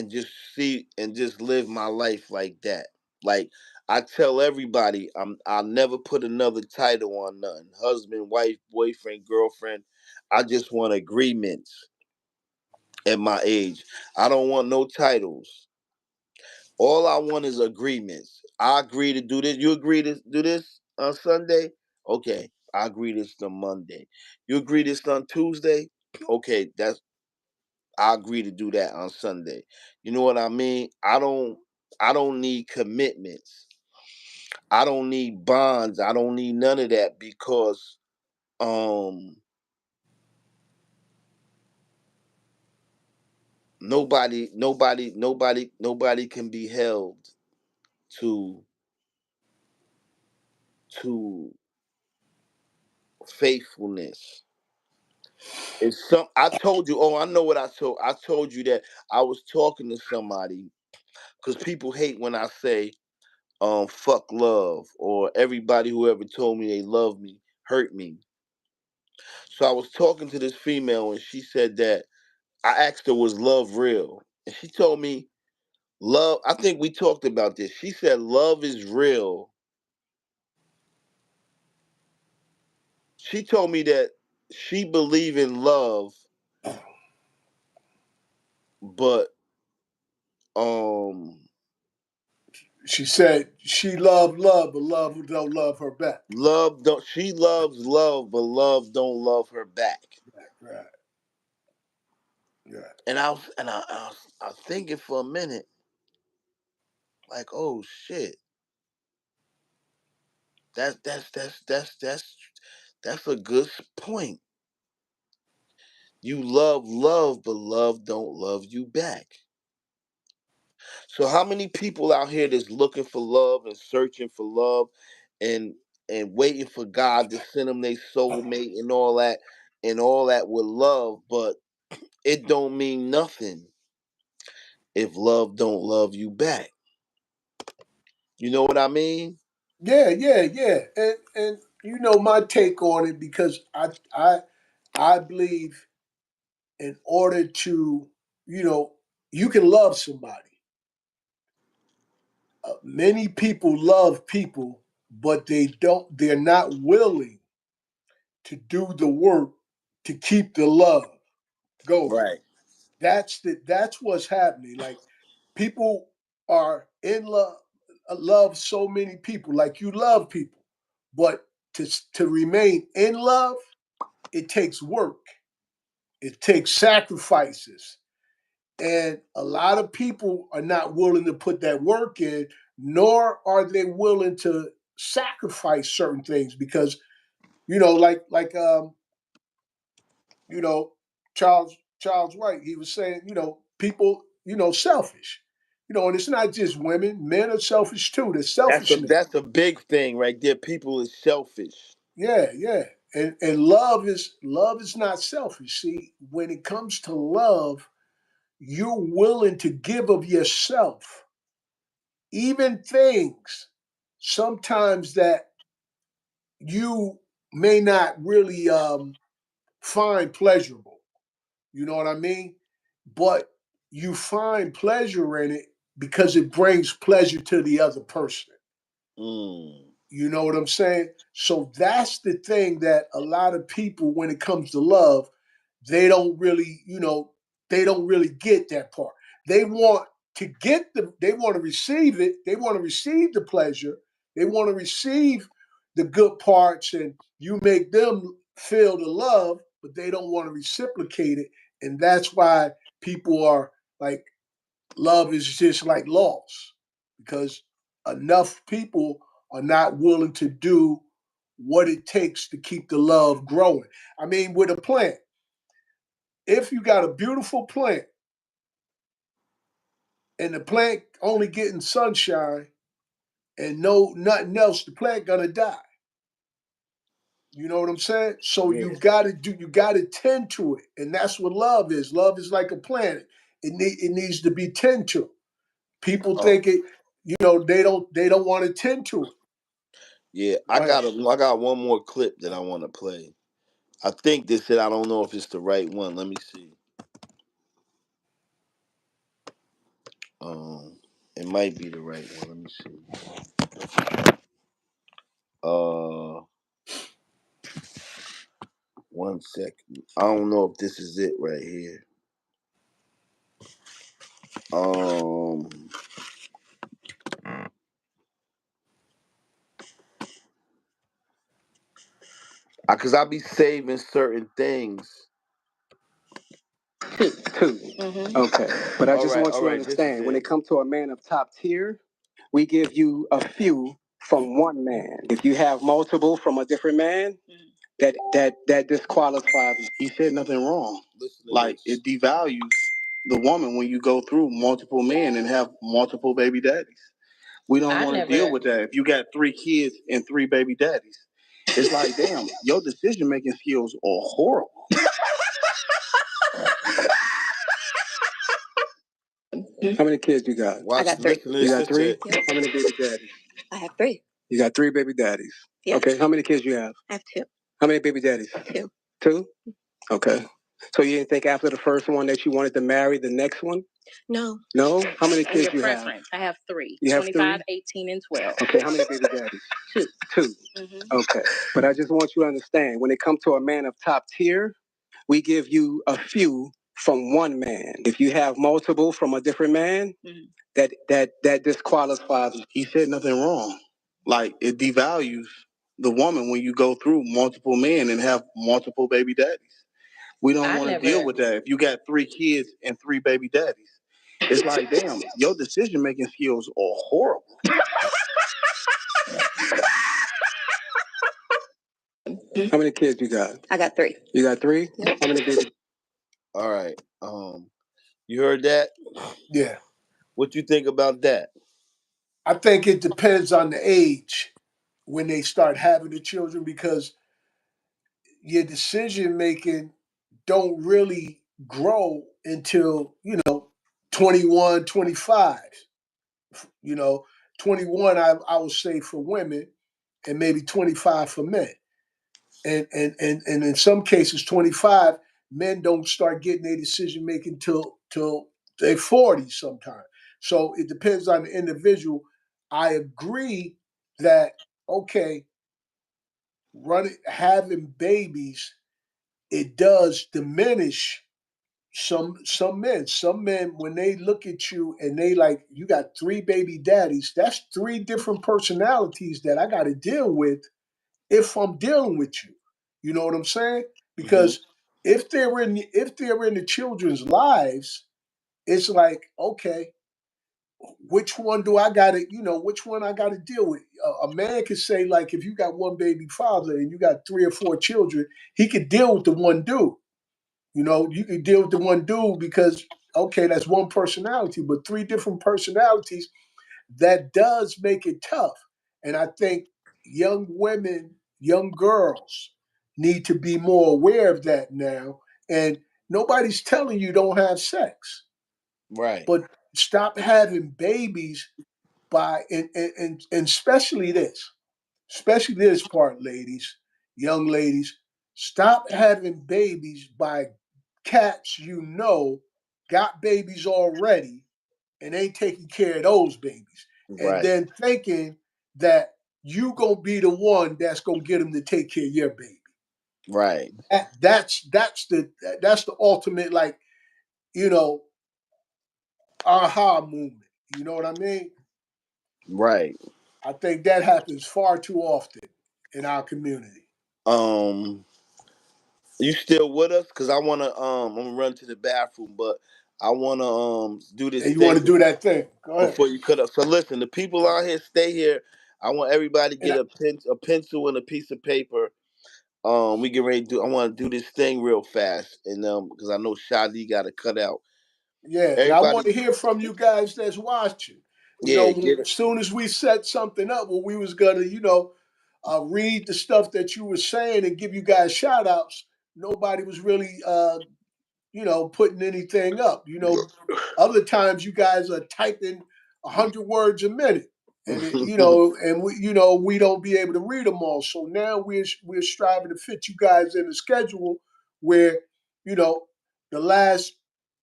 just see and just live my life like that. Like, I tell everybody, I'll never put another title on nothing. Husband, wife, boyfriend, girlfriend. I just want agreements at my age. I don't want no titles. All I want is agreements. I agree to do this. You agree to do this on Sunday? Okay. I agree this on Monday. You agree this on Tuesday? Okay, I agree to do that on Sunday. You know what I mean? I don't need commitments. I don't need bonds. I don't need none of that because um nobody can be held to to faithfulness. It's some I told you, oh, I know what I told. I told you that I was talking to somebody because people hate when I say fuck love, or everybody who ever told me they love me hurt me. So I was talking to this female and she said that I asked her, was love real? And she told me love, I think we talked about this. She said love is real. She told me that she believe in love, but um She said she loved love, but love don't love her back. love don't she loves love, but love don't love her back. Right, right. And I was thinking for a minute, like, oh shit, that's a good point. You love love, but love don't love you back. So how many people out here that's looking for love and searching for love and waiting for God to send them their soulmate and all that with love, but it don't mean nothing if love don't love you back. You know what I mean? Yeah, yeah, yeah. And you know my take on it because I believe in order to, you know, you can love somebody. Many people love people, but they're not willing to do the work to keep the love going. Right. That's what's happening. Like people are in love so many people. Like you love people, but to remain in love, it takes work. It takes sacrifices. And a lot of people are not willing to put that work in, nor are they willing to sacrifice certain things because, like you know, Charles White, he was saying, people, selfish. And it's not just women, men are selfish too. There's That's a selfishness. that's a big thing right there. People is selfish. Yeah, yeah. And love is not selfish. See, when it comes to love, you're willing to give of yourself, even things sometimes that you may not really find pleasurable. You know what I mean? But you find pleasure in it because it brings pleasure to the other person. Mm, You know what I'm saying? So that's the thing that a lot of people, when it comes to love, they don't really, they don't really get that part. they want to they want to receive it. They want to receive the pleasure. They want to receive the good parts, and you make them feel the love, but they don't want to reciprocate it. And that's why people are like, love is just like loss, because enough people are not willing to do what it takes to keep the love growing. I mean, with a plant, if you got a beautiful plant and the plant only getting sunshine and nothing else, the plant gonna die. You know what I'm saying? So Yeah. you gotta tend to it. And that's what love is. Love is like a plant. It needs to be tend to. People Oh, think they don't want to tend to it. yeah. Go ahead. I got one more clip that I want to play. I think this it. I don't know if it's the right one. Let me see. It might be the right one. Let me see. Uh, 1 second. I don't know if this is it right here. Um, cause I be saving certain things. Two. Okay. But I just want you to understand, when it comes to a man of top tier, we give you a few from one man. If you have multiple from a different man, that disqualifies you. He said nothing wrong. Like, it devalues the woman when you go through multiple men and have multiple baby daddies. We don't want to deal with that. If you got 3 kids and 3 baby daddies, it's like, damn, your decision making skills are horrible. How many kids you got? Watch, I got 3. listen to You this. got 3? Yep. How many baby daddies? I have 3. You got 3 baby daddies. Yep. Okay, how many kids you have? I have 2. How many baby daddies? 2. 2? Okay. So you didn't think after the first one that you wanted to marry the next one? No. No? How many And kids your you have? preference. I have 3. You have 25, 3? 18, and 12. Okay, how many baby daddies? 2. 2. Okay. But I just want you to understand, when it comes to a man of top tier, we give you a few from one man. If you have multiple from a different man, that disqualifies you. He said nothing wrong. Like, it devalues the woman when you go through multiple men and have multiple baby daddies. We don't want to deal with that. If you got 3 kids and 3 baby daddies, it's like, damn, your decision making skills are horrible. How many kids you got? I got 3. You got 3? Yep. How many baby? All right. You heard that? Yeah. What you think about that? I think it depends on the age when they start having the children, because your decision making don't really grow until 21, 25. 21 I would say for women, and maybe 25 for men. And in some cases 25, men don't start getting their decision making till they 40 sometimes. So it depends on the individual. I agree that, okay, having babies, it does diminish some men. Some men, when they look at you and they like, you got 3 baby daddies, that's 3 different personalities that I got to deal with if I'm dealing with you. You know what I'm saying? Mm-hmm. Because if they're in the children's lives, it's like, okay, which one do I got to, which one I got to deal with? A man could say, like, if you got one baby father and you got 3 or 4 children, he could deal with the one dude. You can deal with the one dude because, okay, that's one personality, but 3 different personalities, that does make it tough. And I think young women, young girls need to be more aware of that now. And nobody's telling you don't have sex, Right. but stop having babies and especially this part, ladies, young ladies, stop having babies by cats got babies already and ain't taking care of those babies, and Right. then thinking that you gonna be the one that's gonna get them to take care of your baby. Right. That's the ultimate, like, you know aha moment. You know what I mean? Right. I think that happens far too often in our community. Um, you still with us? Cause I wanna I'm gonna run to the bathroom, but I wanna do this And you want thing to do that thing? Go ahead. before you cut up. So listen, the people out here, stay here. I want everybody to And get a pencil and a piece of paper. We get ready to do. I want to do this thing real fast, and because I know Shadi got to cut out. yeah, and I want Everybody, to hear from you guys that's watching. You yeah, know, get it. as soon as we set something up where we was gonna, read the stuff that you were saying and give you guys shout outs, nobody was really putting anything up. Other times you guys are typing 100 words a minute, and we don't be able to read them all. So now we're striving to fit you guys in a schedule where you know the last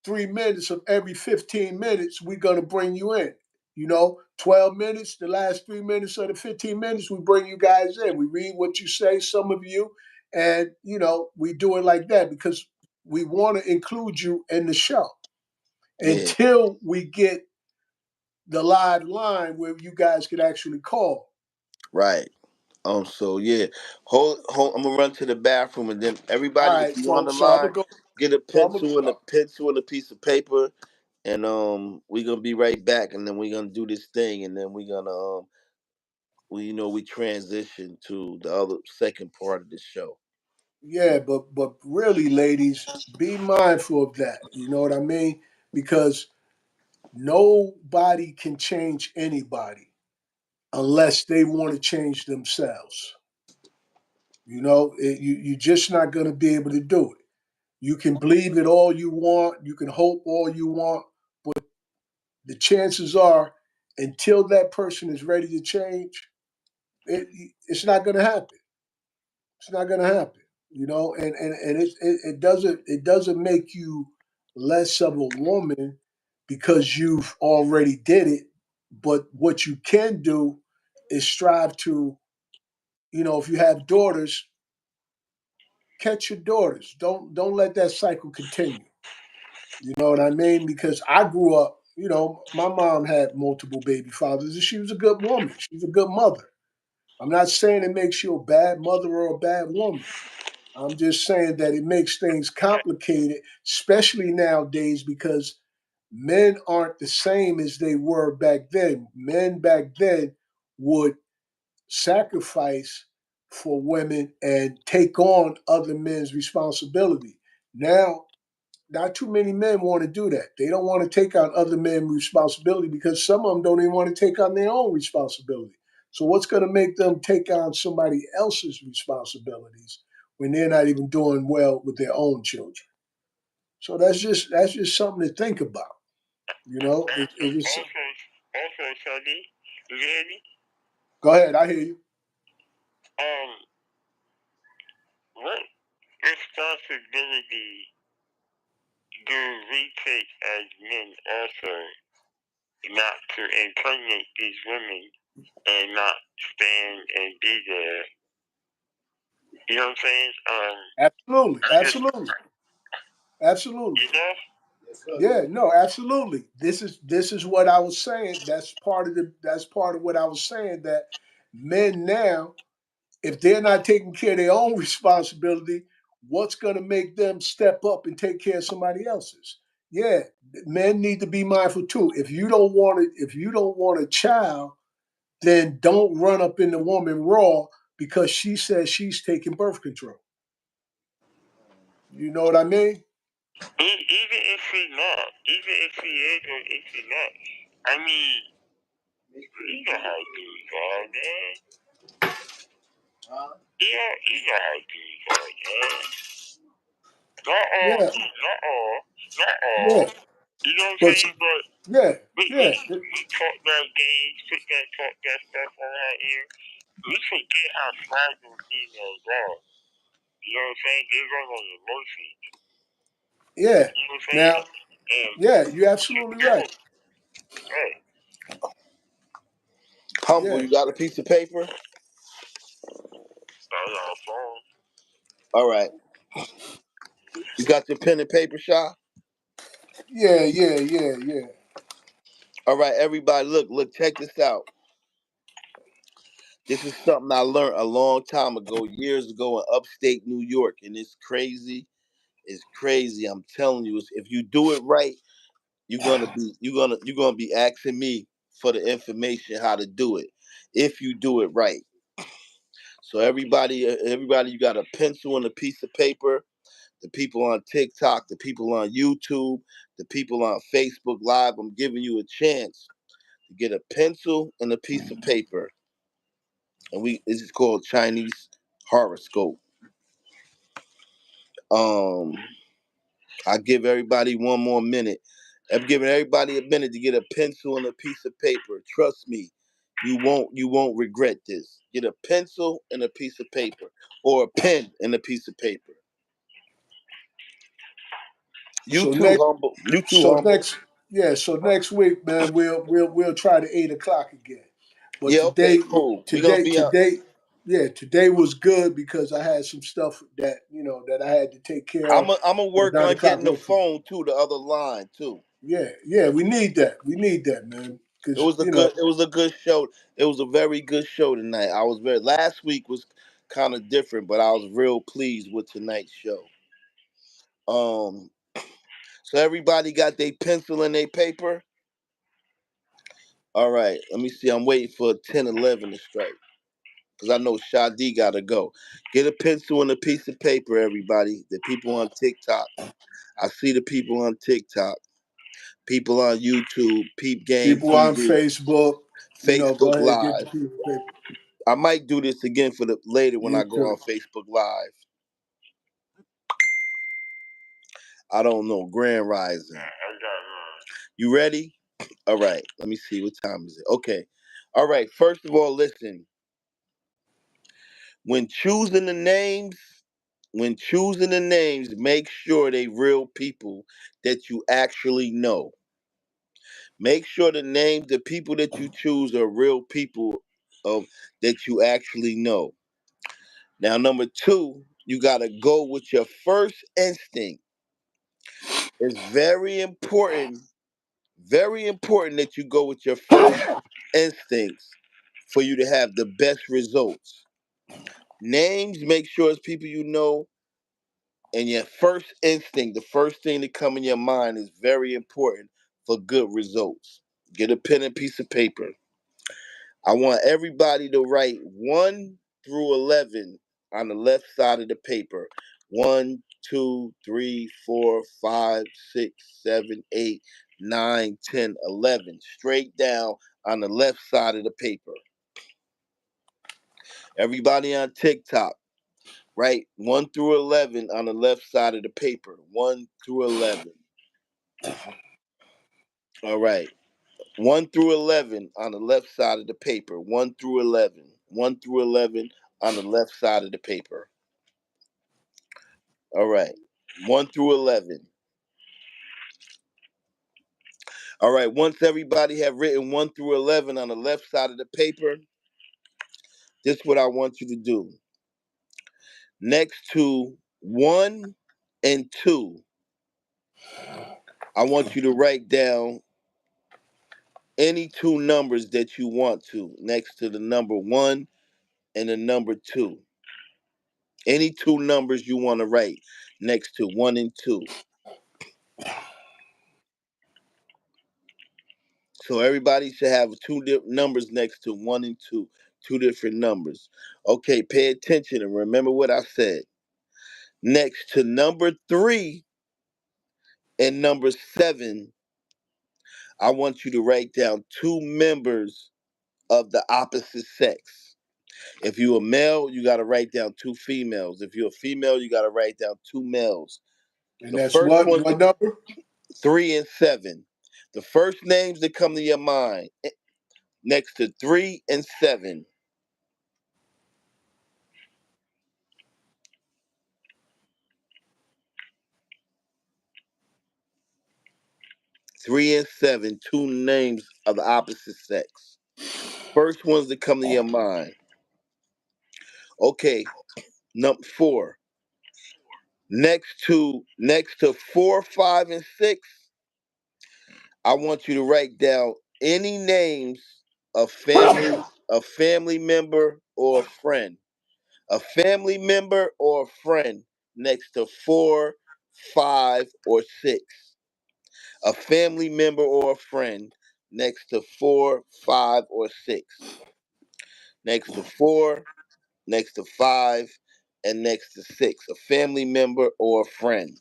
3 minutes of every 15 minutes we're gonna bring you in. 12 minutes, the last 3 minutes of the 15 minutes, we bring you guys in. We read what you say, some of you, and we do it like that because we want to include you in the show Yeah, until we get the live line where you guys can actually call. right. So yeah, hold. I'm gonna run to the bathroom, and then All everybody, if right, you on so the so I'm line, gonna go. get a So I'm gonna. pencil and a piece of paper, and we gonna be right back, and then we gonna do this thing, and then we gonna we transition to the other second part of the show. Yeah, but really, ladies, be mindful of that. You know what I mean? Because nobody can change anybody unless they want to change themselves. You're just not going to be able to do it. You can believe it all you want, you can hope all you want, but the chances are, until that person is ready to change, it's not going to happen. It's not going to happen. And it doesn't make you less of a woman because you've already did it. But what you can do is strive to, if you have daughters, catch your daughters. Don't let that cycle continue. You know what I mean? Because I grew up, my mom had multiple baby fathers, and she was a good woman. She was a good mother. I'm not saying it makes you a bad mother or a bad woman. I'm just saying that it makes things complicated, especially nowadays, because men aren't the same as they were back then. Men back then would sacrifice for women and take on other men's responsibility. Now, not too many men want to do that. They don't want to take on other men's responsibility because some of them don't even want to take on their own responsibility. So what's going to make them take on somebody else's responsibilities when they're not even doing well with their own children? So that's just something to think about. It was. Also, Sunday, you hear me? Go ahead, I hear you. Um, what responsibility do we take as men also not to impregnate these women and not stand and be there? You know what I'm saying? Absolutely, Just, absolutely, absolutely. you know? Yeah, no, absolutely. This is what I was saying. That's part of what I was saying, that men now, if they're not taking care of their own responsibility, what's going to make them step up and take care of somebody else's? Yeah, men need to be mindful too. If you don't want a child, then don't run up in the woman raw because she says she's taking birth control. You know what I mean? Even if she not, even if she is or if she not, I mean, you know how dudes are, man. You know how dudes are, man. Not all, Yeah, not all, not all. yeah. You know what I'm But saying? But yeah, we, we, yeah, we talk that games, talk that stuff around here. We forget how fragile females are. You know what I'm saying? They run on emotions. yeah. You know what I'm saying? Now, And yeah, you're absolutely right. right. Humble, Yeah, you got a piece of paper? Start our phone. All right. You got your pen and paper, Shaw? yeah, yeah, yeah, yeah. All right, everybody, look, check this out. This is something I learned a long time ago, years ago in upstate New York, and it's crazy. It's crazy. I'm telling you, if you do it right, you're gonna be asking me for the information how to do it. If you do it right. So everybody, you got a pencil and a piece of paper. The people on TikTok, the people on YouTube, the people on Facebook Live, I'm giving you a chance to get a pencil and a piece of paper. And this is called Chinese horoscope. Um, I give everybody one more minute. I'm giving everybody a minute to get a pencil and a piece of paper. Trust me, you won't regret this. Get a pencil and a piece of paper, or a pen and a piece of paper. You So too next, humble. You too so humble. next, yeah. So next week, man, we'll try to 8 o'clock again. But Yeah, okay, cool. We're gonna be on. yeah, today was good because I had some stuff that that I had to take care I'm of. gonna The work 9 o'clock getting the rotation. phone too, the other line too. Yeah, yeah. We need that. We need that, man. Because It was a good show. It was a very good show tonight. I was very last week was kind of different, but I was real pleased with tonight's show. Um, so everybody got their pencil and their paper. All right, let me see. I'm waiting for 10:11 to strike because I know Shadi gotta go. Get a pencil and a piece of paper, everybody. The people on TikTok. I see the people on TikTok. People on YouTube, Peep Game people on TV, Facebook, go Facebook ahead and get the Live. piece of paper. I might do this again for the later when I You go too. on Facebook Live. I don't know. Grand Rising. You ready? All right. Let me see. What time is it? Okay. All right. First of all, listen. When choosing the names, make sure they real people that you actually know. Make sure the people that you choose are real people of that you actually know. Now, number two, you gotta go with your first instinct. It's very important that you go with your first instincts for you to have the best results. Names, make sure it's people you know, and your first instinct, the first thing that come in your mind is very important for good results. Get a pen and piece of paper. I want everybody to write 1 through 11 on the left side of the paper. 1, 2, 3, 4, 5, 6, 7, 8, 9, 10, 11. Straight down on the left side of the paper. Everybody on TikTok, write 1 through 11 on the left side of the paper. 1 through 11. All right. 1 through 11 on the left side of the paper. 1 through 11. 1 through 11 on the left side of the paper. All right. 1 through 11. All right. Once everybody have written 1 through 11 on the left side of the paper, this is what I want you to do. Next to 1 and 2, I want you to write down any two numbers that you want to next to the number 1 and the number 2. Any two numbers you want to write next to 1 and 2. So everybody should have numbers next to 1 and 2, two different numbers. Okay, pay attention and remember what I said. Next to number 3 and number 7, I want you to write down two members of the opposite sex. If you're a male, you got to write down two females. If you're a female, you got to write down two males. And The that's first what one's what number? 3 and 7. The first names that come to your mind next to 3 and 7. 3 and 7, two names of the opposite sex. First ones that come to your mind. Okay, number 4. Next to 4, 5, and 6, I want you to write down any names of family member or a friend. A family member or a friend next to 4, 5, or 6. A family member or a friend next to 4, 5, or 6. Next to 4, next to 5, and next to 6. A family member or a friend.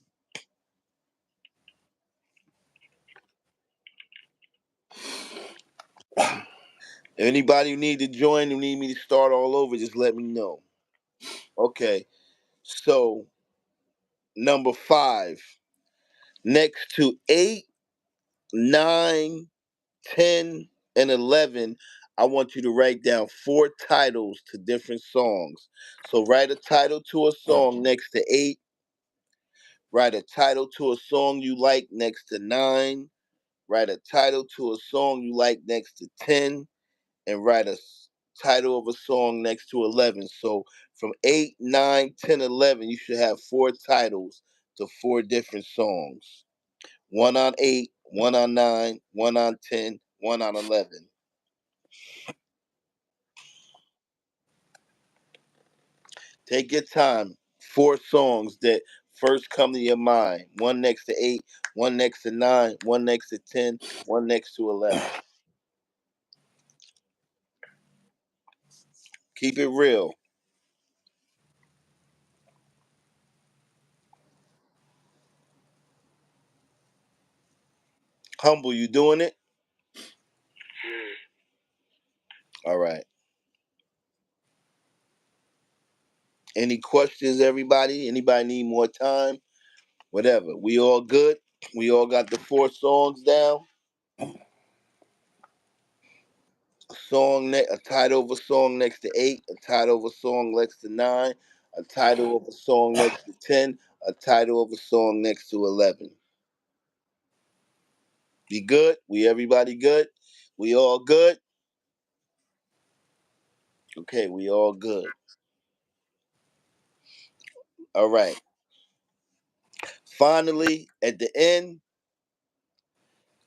Anybody who need to join, who need me to start all over, just let me know. Okay, so number 5, next to 8, 9, 10, and 11, I want you to write down 4 titles to different songs. So write a title to a song next to 8. Write a title to a song you like next to 9. Write a title to a song you like next to 10. And write a title of a song next to 11. So from 8, 9, 10, 11, you should have 4 titles to 4 different songs. One on 8, one on 9, one on 10, one on 11. Take your time. 4 songs that first come to your mind. One next to 8, one next to 9, one next to 10, one next to 11. Keep it real. Humble, you doing it? All right. Any questions, everybody? Anybody need more time? Whatever. We all good? We all got the 4 songs down? A title of a song next to 8, a title of a song next to 9, a title of a song next to 10, a title of a song next to 11. We good? We everybody good? We all good? Okay, we all good. All right. Finally, at the end,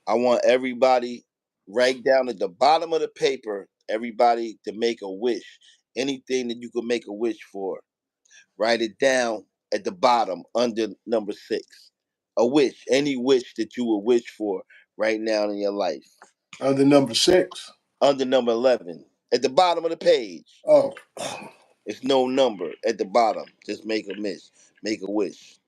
I want everybody write down at the bottom of the paper, everybody to make a wish. Anything that you could make a wish for. Write it down at the bottom under number 6. A wish, any wish that you would wish for right now in your life. Under number 6. Under number 11. At the bottom of the page. Oh. It's no number at the bottom. Just make a wish. Make a wish.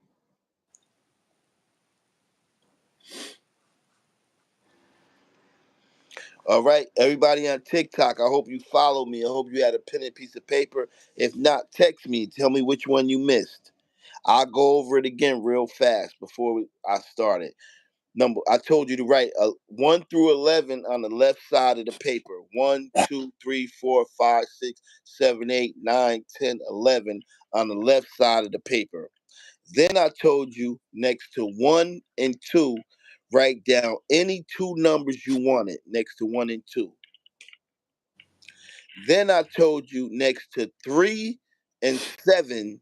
All right, everybody on TikTok, I hope you follow me. I hope you had a pen and piece of paper. If not, text me. Tell me which one you missed. I'll go over it again real fast before I start it. I told you to write 1 through 11 on the left side of the paper. 1, 2, 3, 4, 5, 6, 7, 8, 9, 10, 11 on the left side of the paper. Then I told you next to 1 and 2, write down any 2 numbers you wanted next to 1 and 2. Then I told you next to 3 and 7,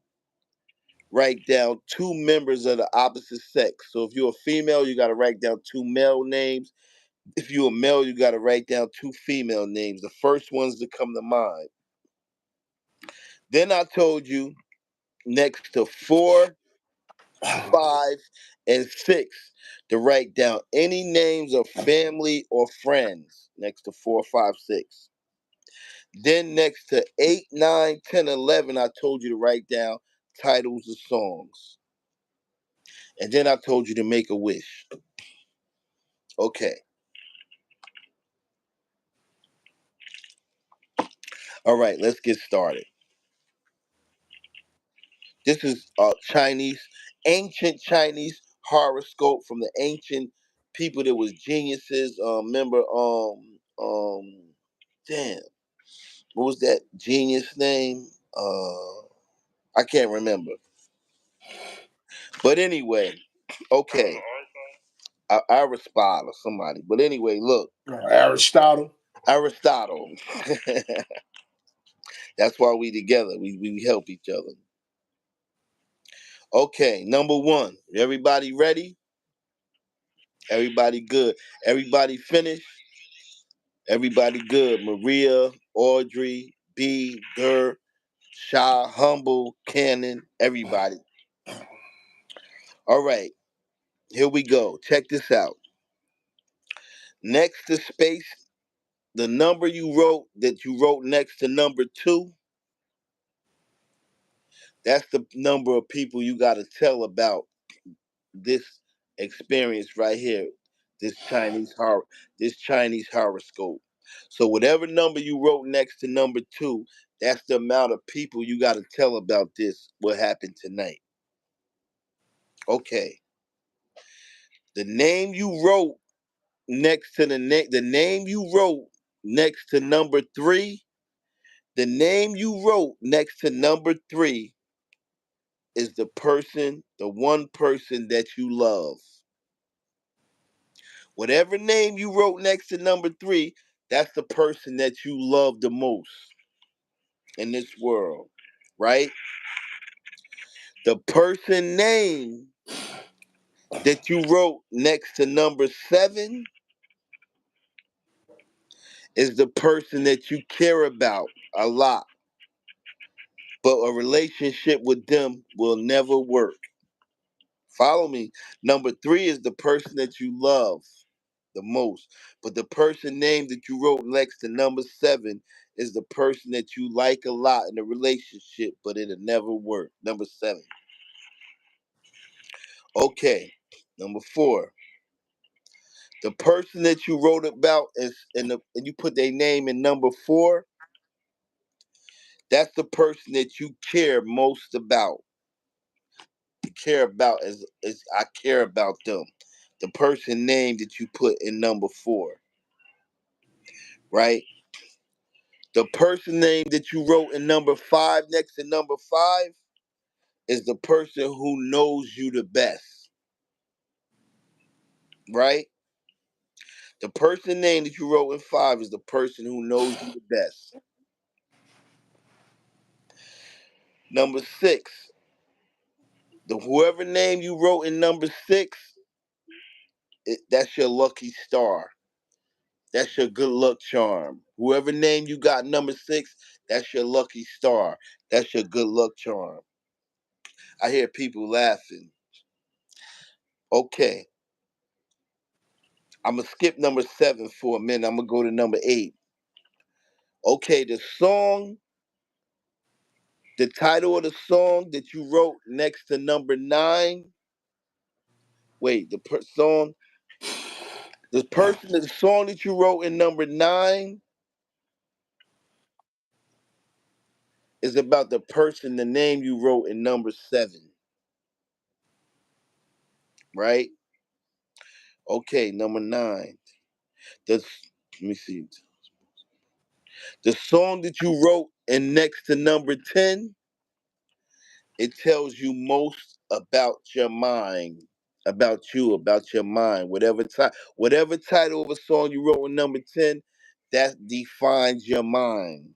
write down 2 members of the opposite sex. So if you're a female, you got to write down 2 male names. If you're a male, you got to write down 2 female names. The first ones that come to mind. Then I told you next to 4, 5, and 6 to write down any names of family or friends next to 4, 5, 6. Then next to 8, 9, 10, 11, I told you to write down titles of songs. And then I told you to make a wish. Okay. All right, let's get started. This is ancient Chinese horoscope from the ancient people that was geniuses. Remember, damn, what was that genius name? I can't remember. But anyway, okay, Aristotle or somebody. But anyway, look, Aristotle. Aristotle. That's why we together. We help each other. Okay, number 1. Everybody ready? Everybody good? Everybody finished? Everybody good. Maria, Audrey, B, Dur, Shy, Humble, Cannon, everybody. All right, here we go. Check this out. Next to space, the number you wrote next to number 2, that's the number of people you got to tell about this experience right here, this Chinese horoscope. So whatever number you wrote next to number 2, that's the amount of people you got to tell about this, what happened tonight. Okay. The name you wrote next to the name you wrote next to number 3, the name you wrote next to number 3 is the one person that you love. Whatever name you wrote next to number 3, that's the person that you love the most in this world, right? The person name that you wrote next to number 7 is the person that you care about a lot, but a relationship with them will never work. Follow me. Number 3 is the person that you love the most, but the person name that you wrote next to number 7 is the person that you like a lot in a relationship, but it'll never work. Number 7. Okay. Number 4. The person that you wrote about and you put their name in number 4, that's the person that you care most about. You care about is I care about them. The person name that you put in number 4, right? The person name that you wrote in number 5 next to number 5 is the person who knows you the best, right? The person name that you wrote in 5 is the person who knows you the best. Number 6, whoever name you wrote in number 6, that's your lucky star. That's your good luck charm. Whoever name you got number 6, that's your lucky star. That's your good luck charm. I hear people laughing. Okay. I'm going to skip number 7 for a minute. I'm going to go to number 8. Okay, the title of the song that you wrote next to number 9. Wait, the song that you wrote in number 9 is about the name you wrote in number 7, right? Okay, number 9. Let me see. The song that you wrote in next to number 10, it tells you most about your mind, about you, about your mind. Whatever title of a song you wrote in number 10, that defines your mind.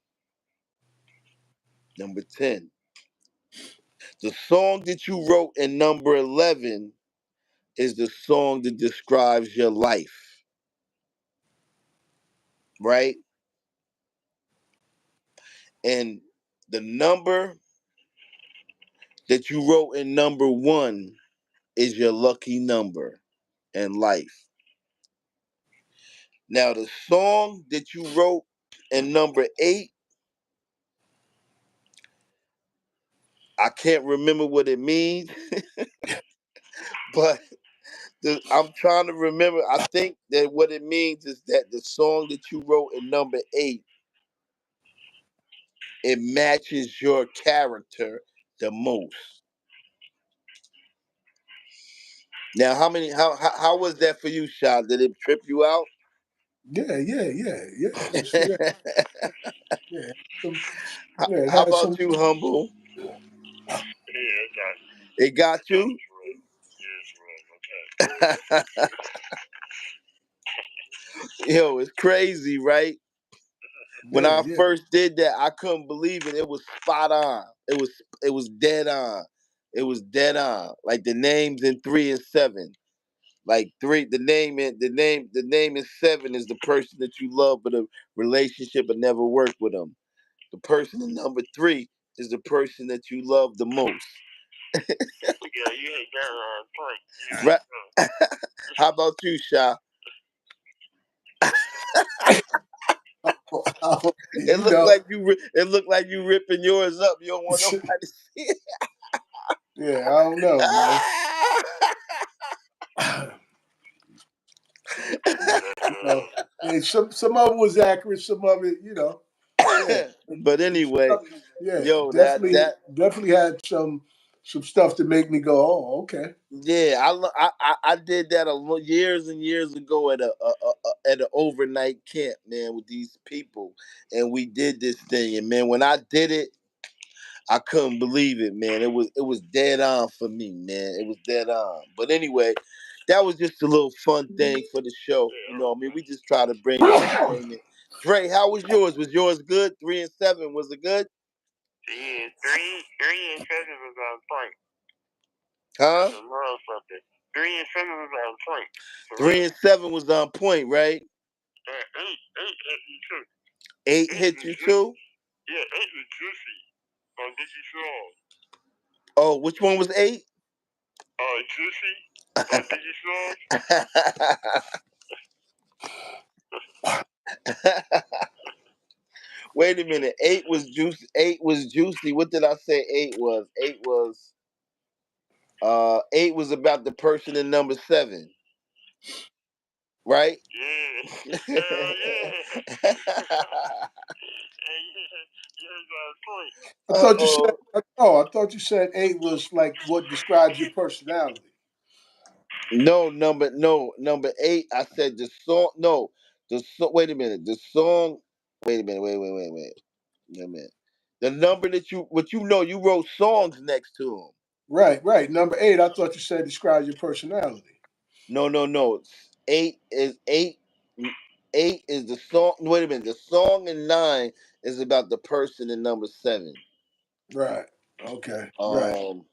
Number 10. The song that you wrote in number 11 is the song that describes your life, right? And the number that you wrote in number 1 is your lucky number in life. Now, the song that you wrote in number 8, I can't remember what it means, but I'm trying to remember. I think that what it means is that the song that you wrote in number 8, it matches your character the most. Now, how was that for you, Sean? Did it trip you out? Yeah. It's, yeah, yeah. Some, yeah, it How has about some. you, Humble? Yeah, it got It got got you? this right. Yes, right. Okay. Yo, it's crazy, right? When I Yeah. first did that, I couldn't believe it. It was spot on. It was dead on. It was dead on. Like the names in 3 and 7. Like three, the name is seven is the person that you love, but a relationship but never worked with them. The person in number three is the person that you love the most. Yeah, you hit that point. Right? How about you, Sha? It You looked know, like it looked like you ripping yours up. You don't want nobody to see it. yeah, I don't know, man. You know, yeah, some of it was accurate, some of it, yeah, But anyway, yeah, yo, definitely had some stuff to make me go, oh, okay. yeah, I did that years and years ago at at an overnight camp, man, with these people, and we did this thing, and man, when I did it, I couldn't believe it, man. It was dead on for me, man. It was dead on. But anyway, that was just a little fun thing for the show. You know, what I mean, we just try to bring entertainment. Dre, how was yours? Was yours good? 3 and 7, was it good? Yeah, three and seven was on point. Huh? Something. 3 and 7 was on point. 3 and 7 was on point, right? Eight hit you too. 8 hit you too? Yeah, eight was juicy. On Diggy Song. Oh, which one was 8? Juicy. On Diggy Song. Wait a minute. 8 was juicy. 8 was juicy. What did I say 8 was? 8 was about the person in number 7. Right? Yeah. Yeah. I thought you Uh-oh. I thought you said 8 was like what describes your personality. Number 8, I said the song. No, wait a minute. The song. Wait a minute. Wait a minute. The number that you wrote songs next to them. Right. Number 8, I thought you said describes your personality. No. 8 is 8. 8 is the song. Wait a minute. The song in 9 is about the person in number 7. Right. Okay. Right. Um.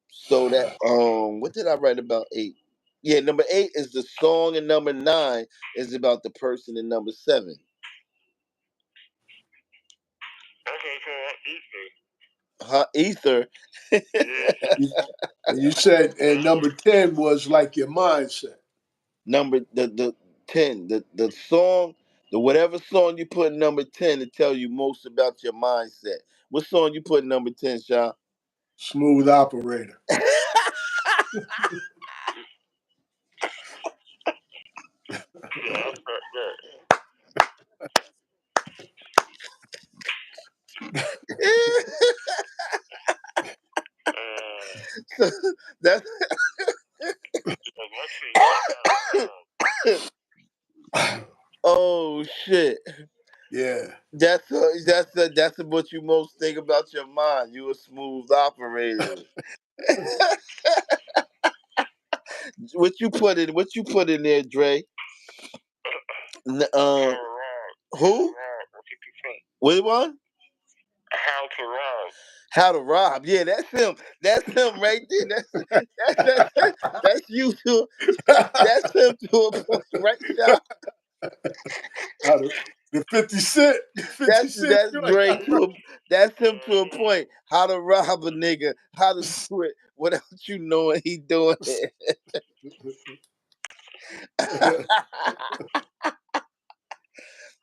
So that what did I write about 8? Yeah, number 8 is the song, and number 9 is about the person in number 7. Okay, so Ether. Huh? Ether. You said, and number 10 was like your mindset. Number the 10, the song, the whatever song you put in number 10 to tell you most about your mindset. What song you put in number 10, Sean? Smooth operator. That's oh shit. Yeah. That's what you most think about your mind. You a smooth operator. What you put in there, Dre? Who? Which one? How to rob. How to rob? Yeah, that's him. That's him right there. That's you to. That's him to a point, right, Sean? The 50 Cent. That's Joint. Dre to that's him to a point. How to rob a nigga? How to do it without you knowing he doing it?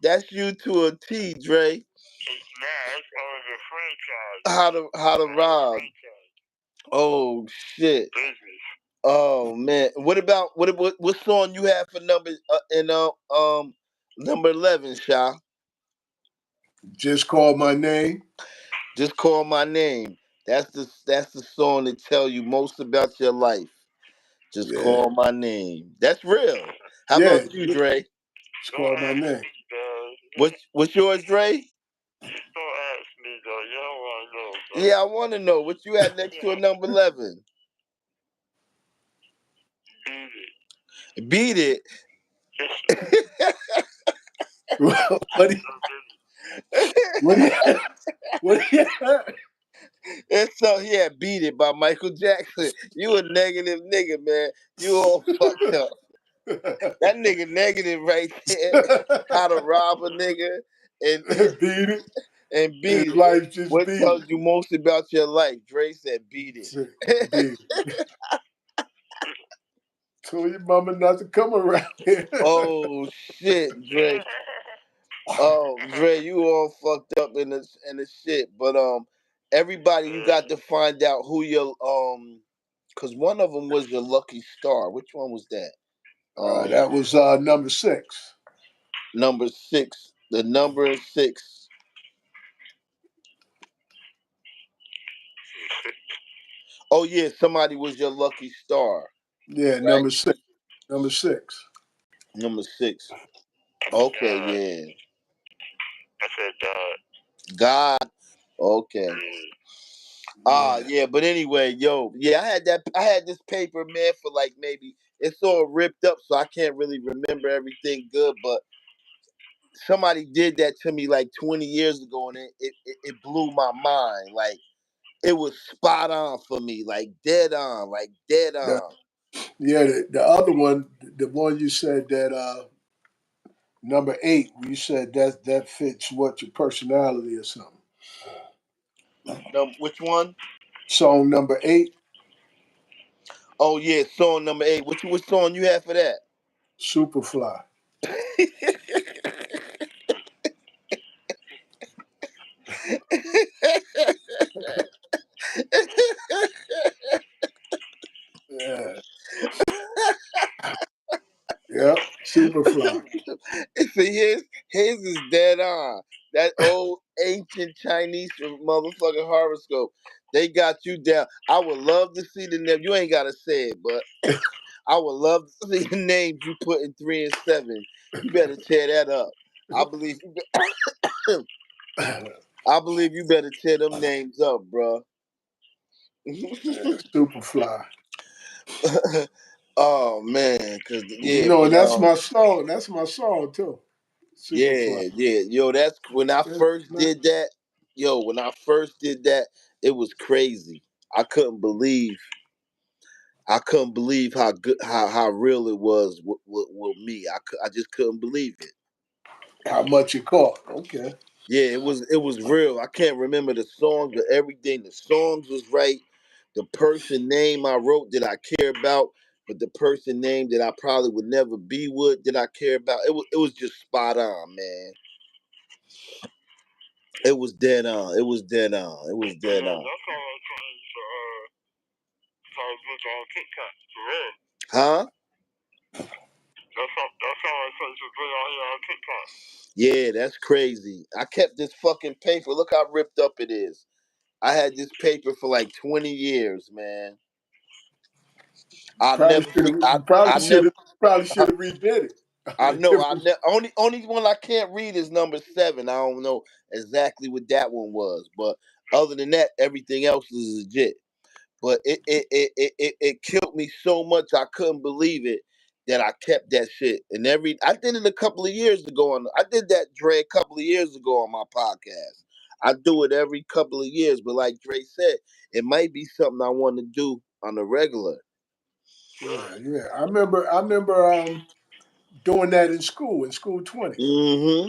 That's you to a T, Dre. Nah, it's on the franchise. How to rob? Oh shit. Oh man. What song you have for number 11, Sha? Just call my name. Just call my name. That's the song that tell you most about your life. Just Yeah. call my name. That's real. How Yeah. about you, Dre? Just call my name. What's yours, Dre? Don't ask me though. You don't want to know. Bro. Yeah, I want to know what you had next to a number 11. Beat it. What do you, what do you have? It's so yeah, Beat It by Michael Jackson. You a negative nigga, man. You all fucked up. That nigga negative right there. How to rob a nigga and Beat it. and beat His it. life just What beat tells you most about your life? Dre said beat it. it. Beat it. Told your mama not to come around here. Oh shit, Dre. Oh, Dre, you all fucked up in the shit. But everybody, you got to find out who your cause one of them was your lucky star. Which one was that? That was number 6. Number 6. The number 6. Oh yeah, somebody was your lucky star, Yeah, right? number 6. Number 6. Number 6. Okay, yeah. I said God. Okay. Yeah. Yeah, but anyway, yo, yeah, I had this paper, man, for like maybe it's all ripped up, so I can't really remember everything good, but somebody did that to me like 20 years ago and it blew my mind. Like it was spot on for me, like dead on, like dead The, on. yeah, the other one, the one you said that number 8, you said that fits what your personality or something. Which one? Song number 8, Oh yeah, song number 8. What song you have for that? Superfly. Yeah. Yep. Superfly. See, his is dead on. That old ancient Chinese motherfucking horoscope. They got you down. I would love to see the name. You ain't gotta say it, but I would love to see the names you put in 3 and 7. You better tear that up. I believe I believe you better tear them names up, bro. Superfly. Oh man, cause You yeah, know, but and that's my song. That's my song too. Superfly. yeah. Yo, that's when I That's first nice. did that. Yo, when I first did that, it was crazy. I couldn't believe. I couldn't believe how good, how real it was with me. I just couldn't believe it. How much it cost? Okay. Yeah, it was real. I can't remember the songs, but everything. The songs was right. The person name I wrote that I care about, but the person name that I probably would never be with that I care about. It was just spot on, man. It was dead on. It was dead on. It was dead on. that's all I trying to look on TikTok for real. Huh? That's all I trying to look on here on TikTok. Yeah, that's crazy. I kept this fucking paper. Look how ripped up it is. I had this paper for like 20 years, man. I Probably never, should have. I, You probably I should never, have. Probably should have redid it. I know. Only one I can't read is number 7. I don't know exactly what that one was, but other than that, everything else is legit. But it killed me so much I couldn't believe it that I kept that shit. And I did it a couple of years ago. I did that Dre a couple of years ago on my podcast. I do it every couple of years, but like Dre said, it might be something I want to do on the regular. Yeah. I remember doing that in school 20. Hmm.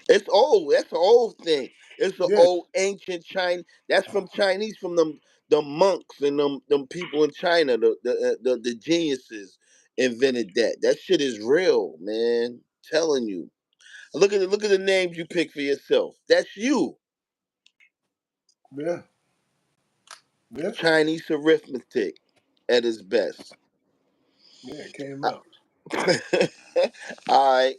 It's old. That's an old thing. It's an Yeah. old ancient China. That's from Chinese, from the monks and them people in China. The geniuses invented that. That shit is real, man. Telling you. Look at the names you pick for yourself. That's you. Yeah. Yeah. Chinese arithmetic at its best. Yeah. It came Uh, out. All right.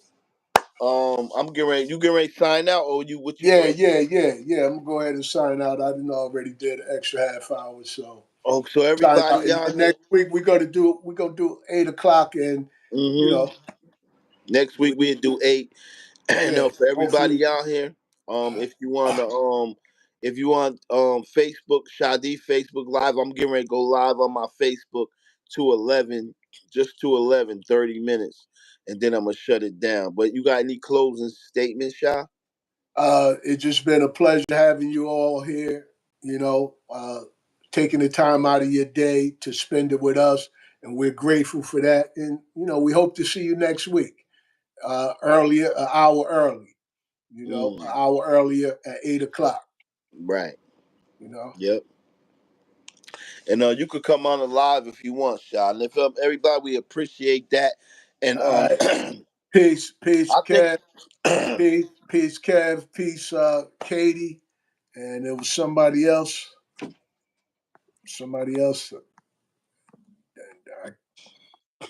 I'm getting ready. You getting ready to sign out, or you? What you Yeah. gonna? Yeah. Yeah. Yeah. I'm gonna go ahead and sign out. I didn't already did an extra half hour, so Oh, so sign out. everybody And out then here. next week we're gonna do 8 o'clock, and you Hmm. know, Next week we, we'll do 8. yeah. No, for Hopefully, everybody out here, if you want Facebook Shadi Facebook Live, I'm getting ready to go live on my Facebook to 11, just to 11, 30 minutes, and then I'm gonna shut it down. But you got any closing statements, Sha? it's just been a pleasure having you all here. you know, taking the time out of your day to spend it with us. And we're grateful for that. And, you know, we hope to see you next week, earlier, an hour early, you know, an hour earlier at 8 o'clock. Right. You know? Yep. And you could come on live if you want, Sean. And if everybody, we appreciate that. And Peace, I think Kev. Peace, Kev. Peace, Katie. And it was somebody else. Somebody else.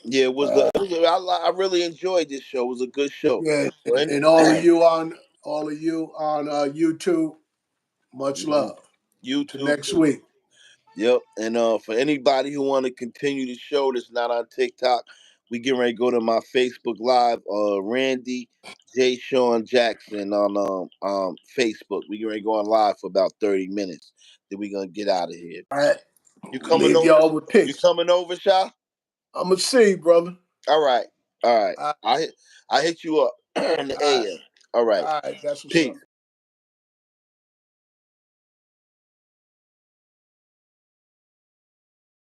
yeah, it was. I really enjoyed this show. It was a good show. Yeah, So and all of you on YouTube, much love. To YouTube next too. week. Yep. And for anybody who want to continue the show that's not on TikTok, we get ready to go to my Facebook Live, Randy J. Sean Jackson on Facebook. We get ready to go on live for about 30 minutes. Then we gonna get out of here. All right. You coming Leave over? y'all with You picks. coming over, Sha? I'm gonna see, brother. All right. All right. All I hit you up in the right. AM. All right. All right. That's what's Peace. up.